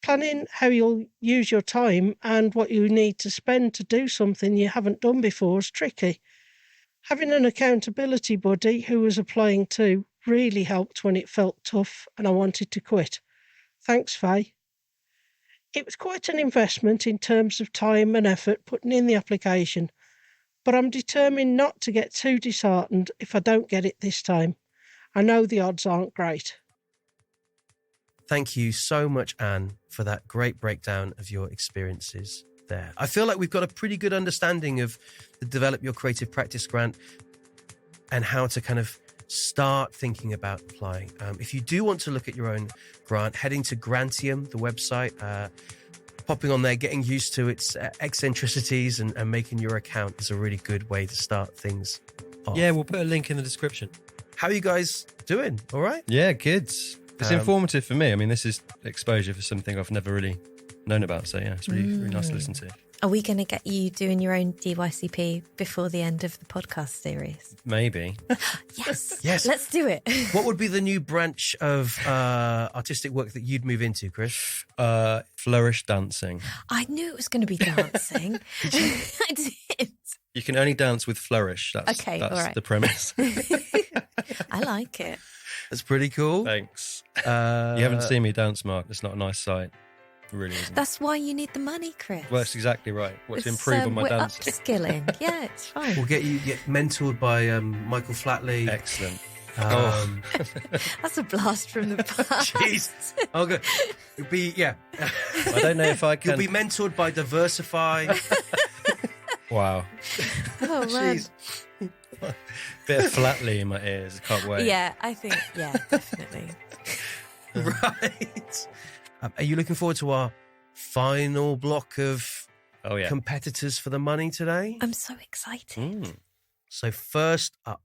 Speaker 12: Planning how you'll use your time and what you need to spend to do something you haven't done before is tricky. Having an accountability buddy who was applying too really helped when it felt tough and I wanted to quit. Thanks, Faye. It was quite an investment in terms of time and effort putting in the application, but I'm determined not to get too disheartened if I don't get it this time. I know the odds aren't great.
Speaker 1: Thank you so much, Anne, for that great breakdown of your experiences there. I feel like we've got a pretty good understanding of the Develop Your Creative Practice grant and how to kind of start thinking about applying. If you do want to look at your own grant, heading to Grantium, the website, popping on there, getting used to its eccentricities and making your account is a really good way to start things off.
Speaker 3: Yeah, we'll put a link in the description.
Speaker 1: How are you guys doing? All right?
Speaker 3: Yeah, good. It's informative for me. I mean, this is exposure for something I've never really known about. So yeah, it's really nice to listen to.
Speaker 2: Are we going to get you doing your own DYCP before the end of the podcast series?
Speaker 3: Maybe.
Speaker 2: Yes.
Speaker 1: Yes.
Speaker 2: Let's do it.
Speaker 1: What would be the new branch of artistic work that you'd move into, Chris?
Speaker 3: Flourish dancing.
Speaker 2: I knew it was going to be dancing. I did.
Speaker 3: You can only dance with flourish. That's
Speaker 2: all right.
Speaker 3: the premise.
Speaker 2: I like it.
Speaker 1: That's pretty cool.
Speaker 3: Thanks. You haven't seen me dance, Mark. It's not a nice sight. It really isn't.
Speaker 2: That's why you need the money, Chris.
Speaker 3: Well, that's exactly right. What's improve on my
Speaker 2: we're
Speaker 3: dancing?
Speaker 2: upskilling. Yeah, it's fine.
Speaker 1: We'll get mentored by Michael Flatley.
Speaker 3: Excellent.
Speaker 2: That's a blast from the past.
Speaker 1: Jeez. Oh, good. You'll be,
Speaker 3: I don't know if I can.
Speaker 1: You'll be mentored by Diversify.
Speaker 3: Wow.
Speaker 2: Oh, man.
Speaker 1: Jeez.
Speaker 3: Bit of Flatley in my ears. I can't wait.
Speaker 2: Yeah, I think, definitely.
Speaker 1: Right. Are you looking forward to our final block of competitors for the money today?
Speaker 2: I'm so excited.
Speaker 1: So first up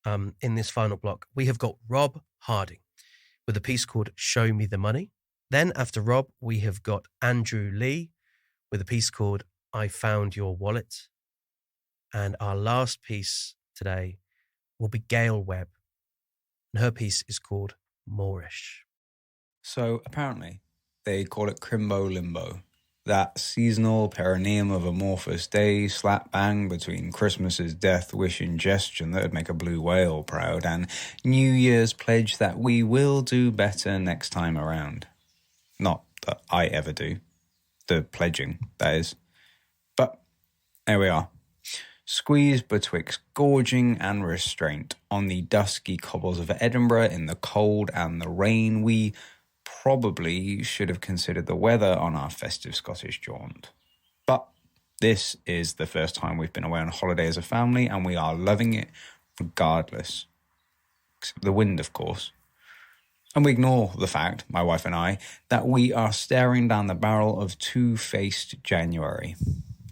Speaker 1: in this final block, we have got Rob Harding with a piece called Show Me the Money. Then after Rob, we have got Andrew Lee with a piece called I Found Your Wallet. And our last piece today will be Gail Webb. And her piece is called Moorish.
Speaker 13: So apparently they call it Crimbo Limbo, that seasonal perineum of amorphous days slap bang between Christmas's death wish ingestion that would make a blue whale proud and New Year's pledge that we will do better next time around. Not that I ever do. The pledging, that is. But there we are. Squeezed betwixt gorging and restraint on the dusky cobbles of Edinburgh in the cold and the rain, we probably should have considered the weather on our festive Scottish jaunt. But this is the first time we've been away on holiday as a family, and we are loving it regardless. Except the wind, of course. And we ignore the fact, my wife and I, that we are staring down the barrel of two-faced January.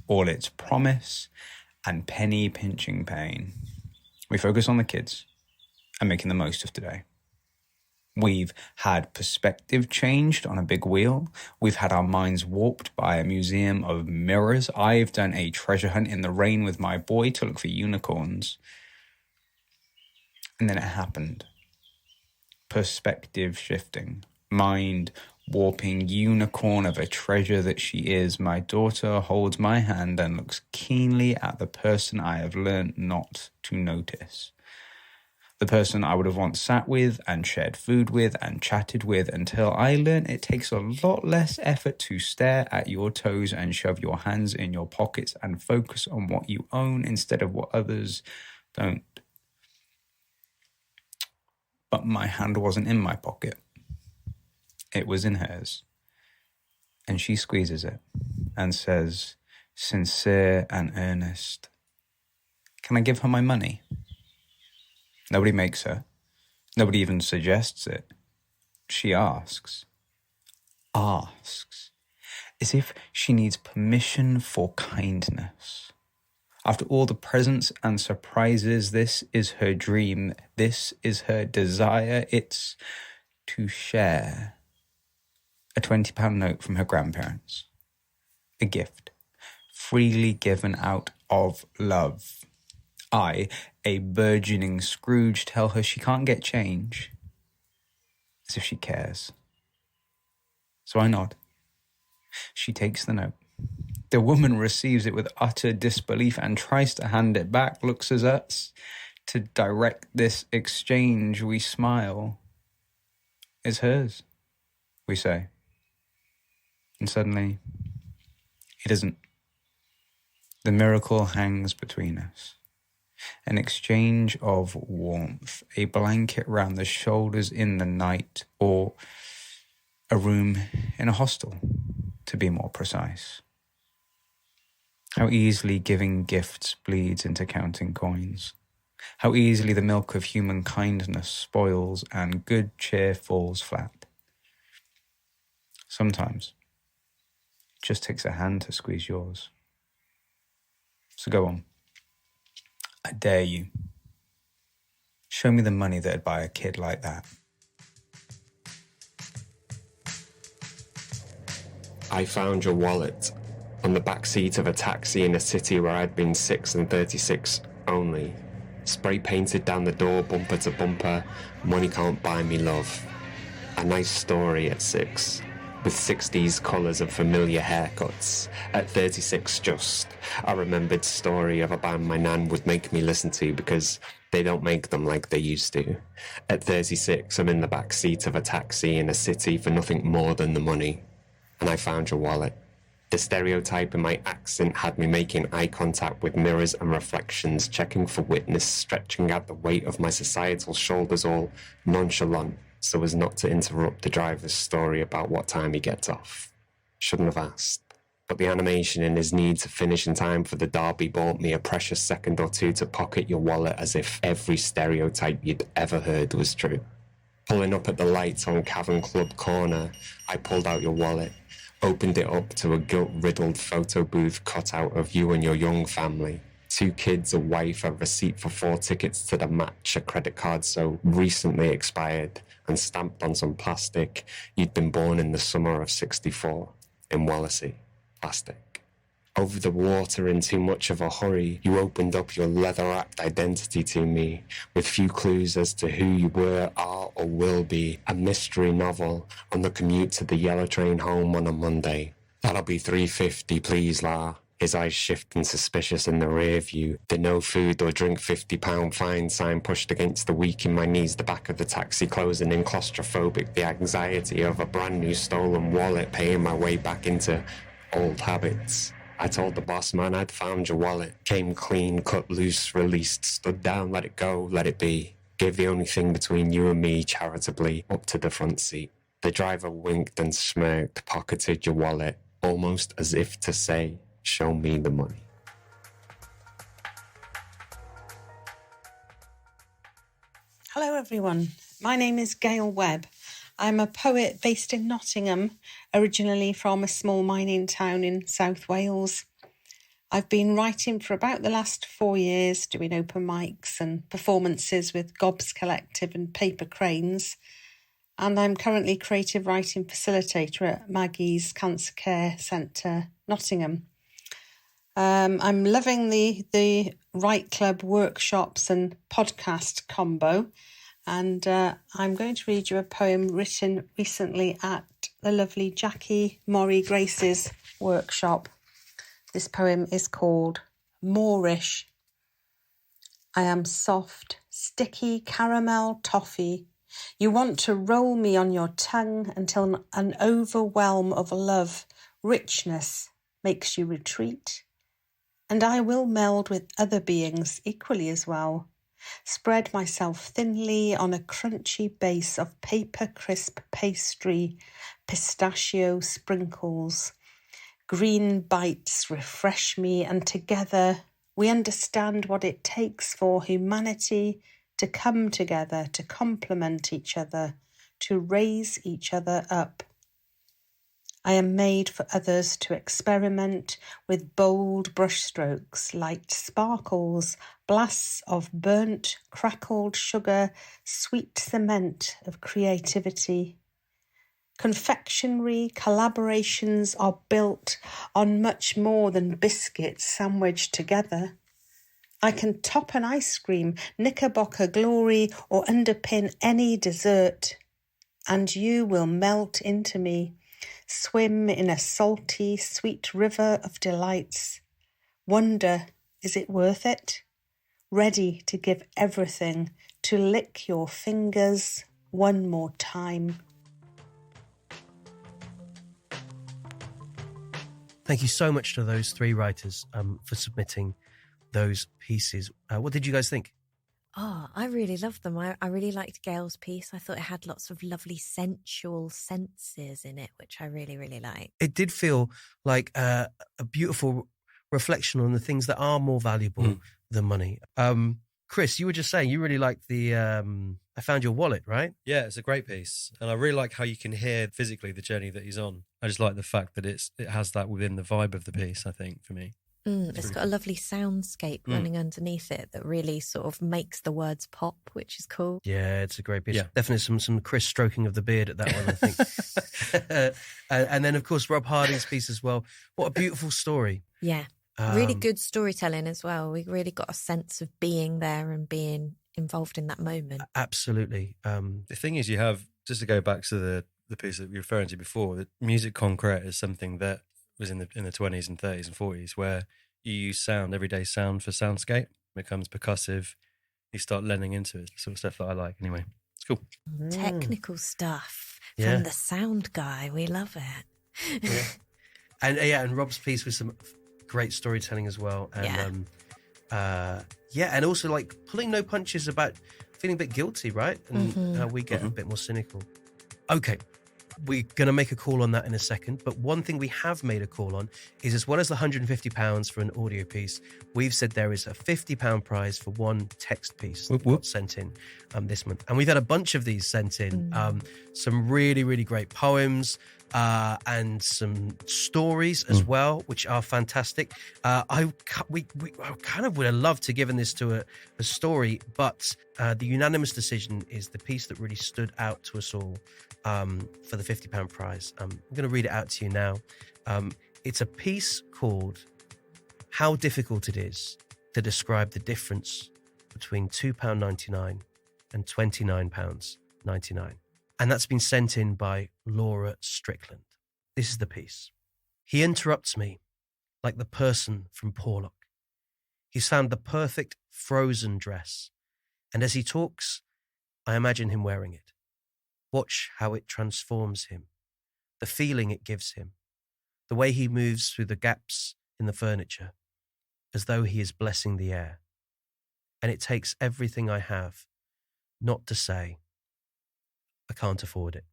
Speaker 13: All its promise and penny-pinching pain. We focus on the kids and making the most of today. We've had perspective changed on a big wheel. We've had our minds warped by a museum of mirrors. I've done a treasure hunt in the rain with my boy to look for unicorns. And then it happened. Perspective shifting. Mind warping unicorn of a treasure that she is. My daughter holds my hand and looks keenly at the person I have learned not to notice. The person I would have once sat with and shared food with and chatted with until I learned it takes a lot less effort to stare at your toes and shove your hands in your pockets and focus on what you own instead of what others don't. But my hand wasn't in my pocket. It was in hers. And she squeezes it and says, sincere and earnest, "Can I give her my money?" Nobody makes her. Nobody even suggests it. She asks. Asks. As if she needs permission for kindness. After all the presents and surprises, this is her dream. This is her desire. It's to share. A £20 note from her grandparents. A gift. Freely given out of love. I, a burgeoning Scrooge, tell her she can't get change. As if she cares. So I nod. She takes the note. The woman receives it with utter disbelief and tries to hand it back, looks at us. To direct this exchange, we smile. It's hers, we say. And suddenly, it isn't. The miracle hangs between us. An exchange of warmth, a blanket round the shoulders in the night, or A room in a hostel, to be more precise. How easily giving gifts bleeds into counting coins. How easily the milk of human kindness spoils and good cheer falls flat. Sometimes it just takes a hand to squeeze yours. So go on. I dare you. Show me the money that'd buy a kid like that.
Speaker 14: I found your wallet on the back seat of a taxi in a city where I'd been 6 and 36 only. Spray painted down the door, bumper to bumper, money can't buy me love. A nice story at 6, with 60s colours and familiar haircuts. At 36 just, a remembered story of a band my nan would make me listen to because they don't make them like they used to. At 36, I'm in the back seat of a taxi in a city for nothing more than the money. And I found your wallet. The stereotype in my accent had me making eye contact with mirrors and reflections, checking for witness, stretching out the weight of my societal shoulders all nonchalant so as not to interrupt the driver's story about what time he gets off. Shouldn't have asked. But the animation in his need to finish in time for the derby bought me a precious second or two to pocket your wallet as if every stereotype you'd ever heard was true. Pulling up at the lights on Cavern Club Corner, I pulled out your wallet, opened it up to a guilt-riddled photo booth cutout of you and your young family. 2 kids, a wife, a receipt for 4 tickets to the match, a credit card so recently expired and stamped on some plastic. You'd been born in the summer of 64 in Wallasey. Plastic. Over the water in too much of a hurry, you opened up your leather-wrapped identity to me, with few clues as to who you were, are, or will be. A mystery novel on the commute to the yellow train home on a Monday. That'll be $3.50, please, La. His eyes shifting suspicious in the rear view. The no food or drink £50 fine sign pushed against the weak in my knees, the back of the taxi closing in claustrophobic, the anxiety of a brand new stolen wallet paying my way back into old habits. I told the boss man I'd found your wallet. Came clean, cut loose, released, stood down, let it go, let it be. Gave the only thing between you and me charitably up to the front seat. The driver winked and smirked, pocketed your wallet, almost as if to say, show me the money.
Speaker 15: Hello everyone, my name is Gail Webb. I'm a poet based in Nottingham, originally from a small mining town in South Wales. I've been writing for about the last 4 years, doing open mics and performances with Gobs Collective and Paper Cranes, and I'm currently creative writing facilitator at Maggie's Cancer Care Centre, Nottingham. I'm loving the Write Club workshops and podcast combo. And I'm going to read you a poem written recently at the lovely Jackie Morrie Grace's workshop. This poem is called Moorish. I am soft, sticky caramel toffee. You want to roll me on your tongue until an overwhelm of love, richness makes you retreat. And I will meld with other beings equally as well. Spread myself thinly on a crunchy base of paper crisp pastry, pistachio sprinkles. Green bites refresh me, and together we understand what it takes for humanity to come together, to complement each other, to raise each other up. I am made for others to experiment with bold brushstrokes, light sparkles, blasts of burnt, crackled sugar, sweet cement of creativity. Confectionery collaborations are built on much more than biscuits sandwiched together. I can top an ice cream, Knickerbocker glory, or underpin any dessert, and you will melt into me. Swim in a salty, sweet river of delights. Wonder, is it worth it? Ready to give everything, to lick your fingers one more time.
Speaker 1: Thank you so much to those 3 writers for submitting those pieces. What did you guys think?
Speaker 2: Oh, I really loved them. I really liked Gail's piece. I thought it had lots of lovely sensual senses in it, which I really, really liked.
Speaker 1: It did feel like a beautiful reflection on the things that are more valuable than money. Chris, you were just saying you really liked the I Found Your Wallet, right?
Speaker 3: Yeah, it's a great piece. And I really like how you can hear physically the journey that he's on. I just like the fact that it has that within the vibe of the piece, I think, for me.
Speaker 2: It's got a lovely soundscape running underneath it that really sort of makes the words pop, which is cool.
Speaker 1: Yeah, it's a great piece. Yeah. Definitely some Chris stroking of the beard at that one, I think. And then, of course, Rob Harding's piece as well. What a beautiful story.
Speaker 2: Yeah, really good storytelling as well. We really got a sense of being there and being involved in that moment.
Speaker 1: Absolutely.
Speaker 3: The thing is, you have, just to go back to the piece that you were referring to before, that music concrete is something that was in the 20s and 30s and 40s, where you use sound, everyday sound for soundscape. It becomes percussive. You start lending into it. The sort of stuff that I like. Anyway, it's cool.
Speaker 2: Technical stuff from the sound guy. We love it.
Speaker 1: And Rob's piece with some great storytelling as well. And and also like pulling no punches about feeling a bit guilty, right? And how we get a bit more cynical. Okay. We're going to make a call on that in a second, but one thing we have made a call on is, as well as the £150 for an audio piece, we've said there is a £50 prize for one text piece that got sent in this month. And we've had a bunch of these sent in, some really, really great poems and some stories as well, which are fantastic. I kind of would have loved to have given this to a story, but the unanimous decision is the piece that really stood out to us all for the £50 prize. I'm going to read it out to you now. It's a piece called How Difficult It Is to Describe the Difference Between £2.99 and £29.99. And that's been sent in by Laura Strickland. This is the piece. He interrupts me like the person from Porlock. He's found the perfect frozen dress, and as he talks, I imagine him wearing it. Watch how it transforms him, the feeling it gives him, the way he moves through the gaps in the furniture, as though he is blessing the air. And it takes everything I have not to say, I can't afford it.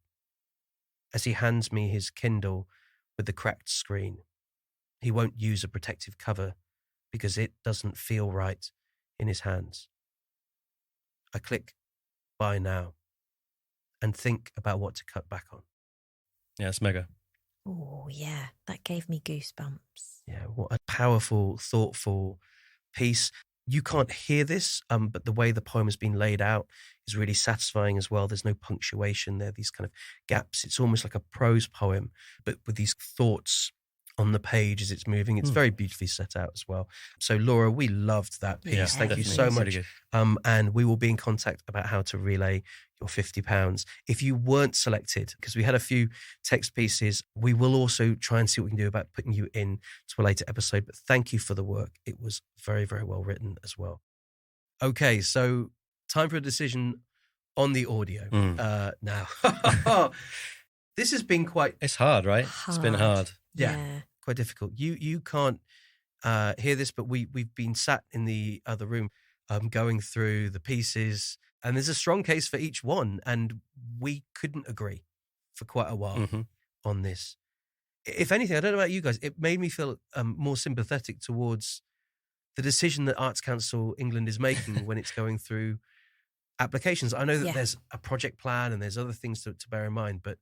Speaker 1: As he hands me his Kindle with the cracked screen, he won't use a protective cover because it doesn't feel right in his hands. I click buy now and think about what to cut back on.
Speaker 3: Yeah, it's mega.
Speaker 2: Oh, yeah, that gave me goosebumps.
Speaker 1: Yeah, what a powerful, thoughtful piece. You can't hear this, but the way the poem has been laid out is really satisfying as well. There's no punctuation there, these kind of gaps. It's almost like a prose poem, but with these thoughts on the page as it's moving. It's very beautifully set out as well. So, Laura, we loved that piece.
Speaker 3: Yeah,
Speaker 1: Thank you so much. Really, and we will be in contact about how to relay your £50. If you weren't selected, because we had a few text pieces, we will also try and see what we can do about putting you in to a later episode. But thank you for the work. It was very, very well written as well. Okay, so time for a decision on the audio now. This has been quite...
Speaker 3: It's hard, right? It's been hard.
Speaker 1: Yeah, quite difficult. You can't hear this, but we've been sat in the other room going through the pieces, and there's a strong case for each one, and we couldn't agree for quite a while on this. If anything, I don't know about you guys, it made me feel more sympathetic towards the decision that Arts Council England is making when it's going through applications. I know that there's a project plan and there's other things to bear in mind, but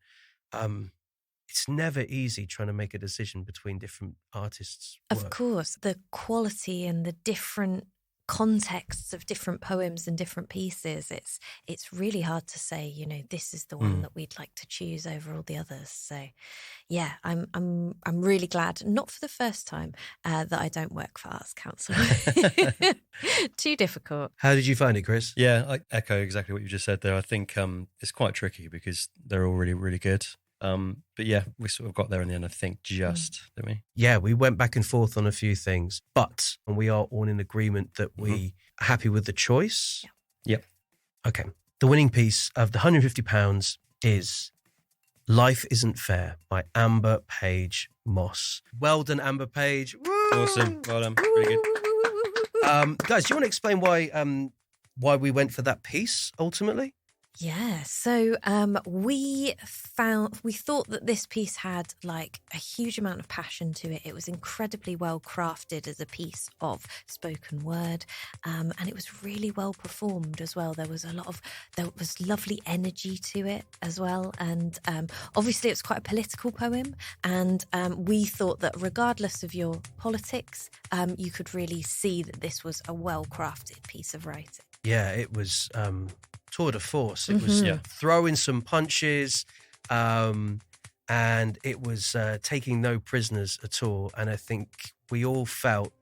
Speaker 1: it's never easy trying to make a decision between different artists' work.
Speaker 2: Of course, the quality and the different contexts of different poems and different pieces, it's really hard to say, you know, this is the one that we'd like to choose over all the others. So yeah, I'm really glad, not for the first time, that I don't work for Arts Council. Too difficult.
Speaker 1: How did you find it, Chris?
Speaker 3: Yeah, I echo exactly what you just said there. I think it's quite tricky because they're all really, really good. But yeah, we sort of got there in the end, I think, didn't we?
Speaker 1: Yeah, we went back and forth on a few things, but we are all in agreement that we are happy with the choice.
Speaker 3: Yep.
Speaker 1: Okay. The winning piece of the £150 is Life Isn't Fair by Amber-Page Moss. Well done, Amber-Page. Woo!
Speaker 3: Awesome. Well done. Really good.
Speaker 1: Guys, do you want to explain why why we went for that piece ultimately?
Speaker 2: Yeah, so we thought that this piece had like a huge amount of passion to it. It was incredibly well crafted as a piece of spoken word, and it was really well performed as well. There was lovely energy to it as well, and obviously it's quite a political poem. And we thought that regardless of your politics, you could really see that this was a well crafted piece of writing.
Speaker 1: Yeah, it was tour de force. It was throwing some punches, and it was taking no prisoners at all. And I think we all felt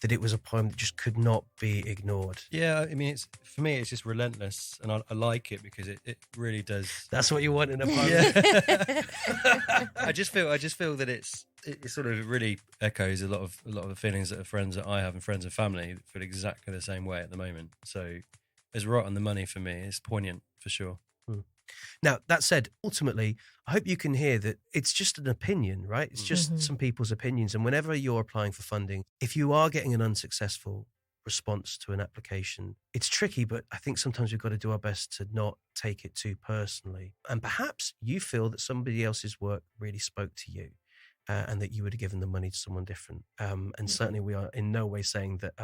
Speaker 1: that it was a poem that just could not be ignored.
Speaker 3: Yeah, I mean, for me, it's just relentless, and I like it because it really does.
Speaker 1: That's what you want in a poem.
Speaker 3: Yeah. I just feel that it sort of really echoes a lot of the feelings that I have and friends and family feel exactly the same way at the moment. So it's right on the money for me. It's poignant for sure.
Speaker 1: Now, that said, ultimately, I hope you can hear that it's just an opinion, right? It's just some people's opinions. And whenever you're applying for funding, if you are getting an unsuccessful response to an application, it's tricky, but I think sometimes we've got to do our best to not take it too personally. And perhaps you feel that somebody else's work really spoke to you, and that you would have given the money to someone different. And certainly we are in no way saying that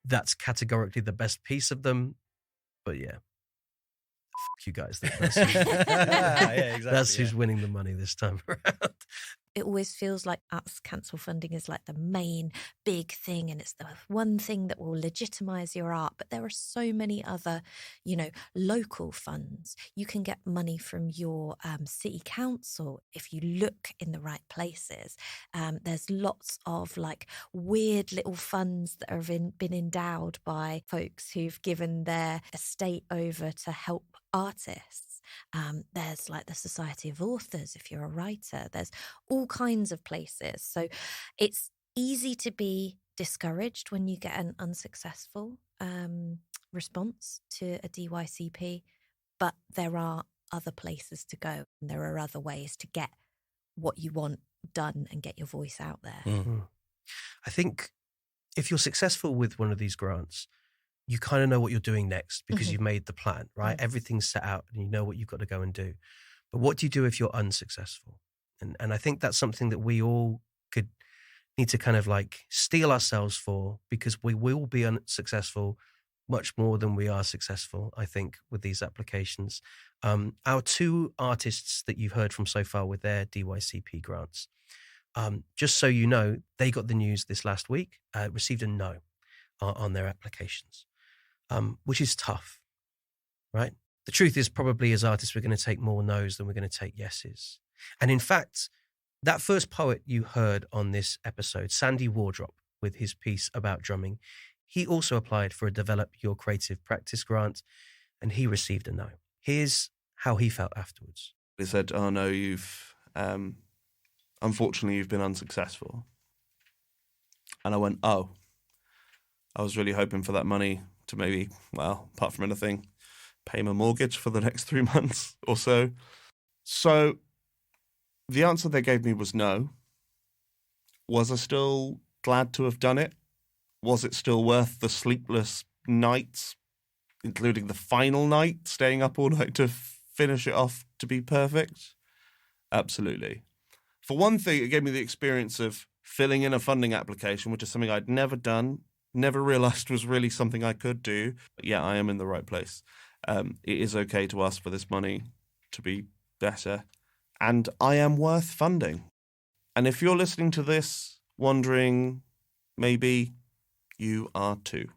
Speaker 1: that's categorically the best piece of them. But yeah, fuck you guys. That's who's winning the money this time around.
Speaker 2: It always feels like arts council funding is like the main big thing, and it's the one thing that will legitimise your art. But there are so many other, local funds. You can get money from your city council if you look in the right places. There's lots of like weird little funds that have been endowed by folks who've given their estate over to help artists. There's like the Society of Authors if you're a writer. There's all kinds of places. So it's easy to be discouraged when you get an unsuccessful response to a DYCP, but there are other places to go, and there are other ways to get what you want done and get your voice out there.
Speaker 1: I think if you're successful with one of these grants, you kind of know what you're doing next because you've made the plan, right? Everything's set out and you know what you've got to go and do. But what do you do if you're unsuccessful? And I think that's something that we all could need to kind of like steel ourselves for, because we will be unsuccessful much more than we are successful, I think, with these applications. Our two artists that you've heard from so far with their DYCP grants, just so you know, they got the news this last week, received a no on their applications. Which is tough, right? The truth is probably as artists, we're going to take more no's than we're going to take yeses. And in fact, that first poet you heard on this episode, Sandy Wardrop, with his piece about drumming, he also applied for a Develop Your Creative Practice grant, and he received a no. Here's how he felt afterwards.
Speaker 4: They said, oh no, unfortunately you've been unsuccessful. And I went, oh, I was really hoping for that money to maybe, well, apart from anything, pay my mortgage for the next 3 months or so. So the answer they gave me was no. Was I still glad to have done it? Was it still worth the sleepless nights, including the final night, staying up all night to finish it off to be perfect? Absolutely. For one thing, it gave me the experience of filling in a funding application, which is something I'd never done, never realised was really something I could do. But yeah, I am in the right place. It is okay to ask for this money to be better. And I am worth funding. And if you're listening to this wondering, maybe you are too.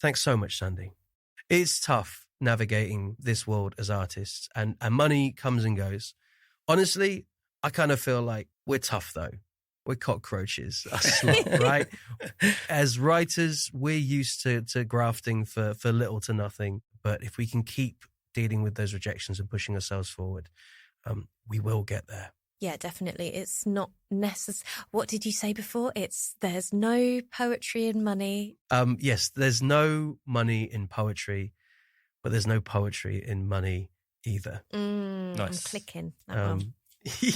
Speaker 1: Thanks so much, Sandy. It's tough navigating this world as artists, and money comes and goes. Honestly, I kind of feel like we're tough though. We're cockroaches, us lot, right? As writers, we're used to grafting for little to nothing. But if we can keep dealing with those rejections and pushing ourselves forward, we will get there.
Speaker 2: Yeah, definitely. It's not necessary. What did you say before? There's no poetry in money.
Speaker 1: Yes, there's no money in poetry, but there's no poetry in money either.
Speaker 2: Nice. I'm clicking that one.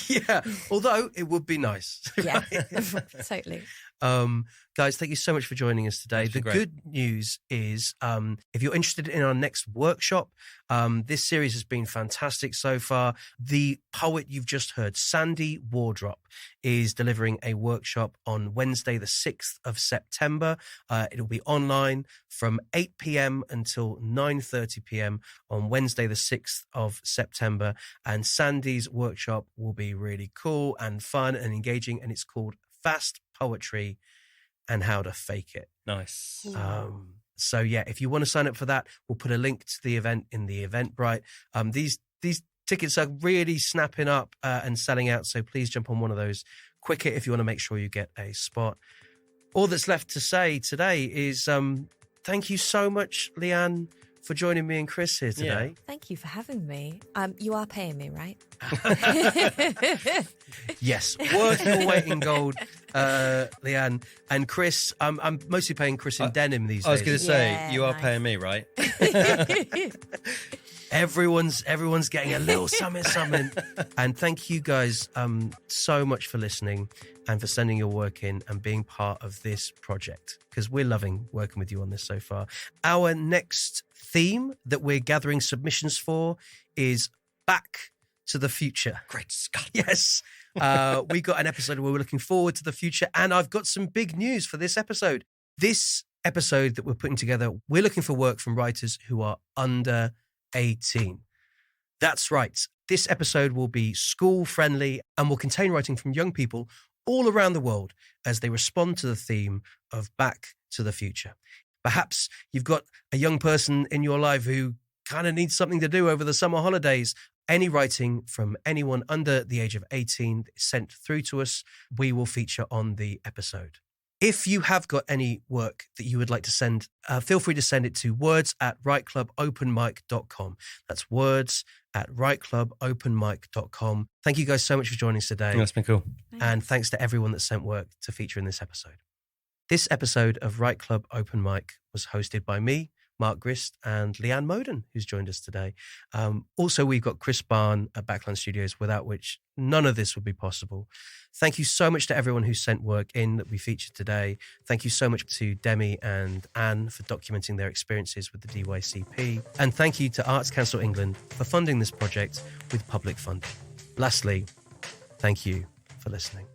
Speaker 1: Yeah, although it would be nice.
Speaker 2: Yeah, totally.
Speaker 1: Guys, thank you so much for joining us today. The good news is if you're interested in our next workshop, this series has been fantastic so far. The poet you've just heard, Sandy Wardrop, is delivering a workshop on Wednesday, the 6th of September. It'll be online from 8 p.m. until 9:30 p.m. on Wednesday, the 6th of September. And Sandy's workshop will be really cool and fun and engaging, and it's called Fast Poetry and How to Fake It.
Speaker 3: Nice.
Speaker 1: So yeah, if you want to sign up for that, we'll put a link to the event in the Eventbrite. These tickets are really snapping up and selling out, so please jump on one of those quicker if you want to make sure you get a spot. All that's left to say today is thank you so much, Leanne, for joining me and Chris here today.
Speaker 2: Yeah. Thank you for having me. You are paying me, right?
Speaker 1: Yes, worth your weight in gold, Leanne. And Chris, I'm mostly paying Chris in denim these days.
Speaker 3: I was going to say, you are paying me, right?
Speaker 1: Everyone's getting a little something. And thank you guys so much for listening and for sending your work in and being part of this project, because we're loving working with you on this so far. Our next theme that we're gathering submissions for is Back to the Future.
Speaker 3: Great Scott.
Speaker 1: Yes. We got an episode where we're looking forward to the future, and I've got some big news for this episode. This episode that we're putting together, we're looking for work from writers who are under 18. That's right. This episode will be school friendly and will contain writing from young people all around the world as they respond to the theme of Back to the Future. Perhaps you've got a young person in your life who kind of needs something to do over the summer holidays. Any writing from anyone under the age of 18 sent through to us, we will feature on the episode. If you have got any work that you would like to send, feel free to send it to words@writeclubopenmic.com. That's words@writeclubopenmic.com. Thank you guys so much for joining us today.
Speaker 3: That's been cool.
Speaker 1: And thanks to everyone that sent work to feature in this episode. This episode of Write Club Open Mic was hosted by me, Mark Grist, and Leanne Moden, who's joined us today. Also, we've got Chris Barn at Backland Studios, without which none of this would be possible. Thank you so much to everyone who sent work in that we featured today. Thank you so much to Demi and Anne for documenting their experiences with the DYCP. And thank you to Arts Council England for funding this project with public funding. Lastly, thank you for listening.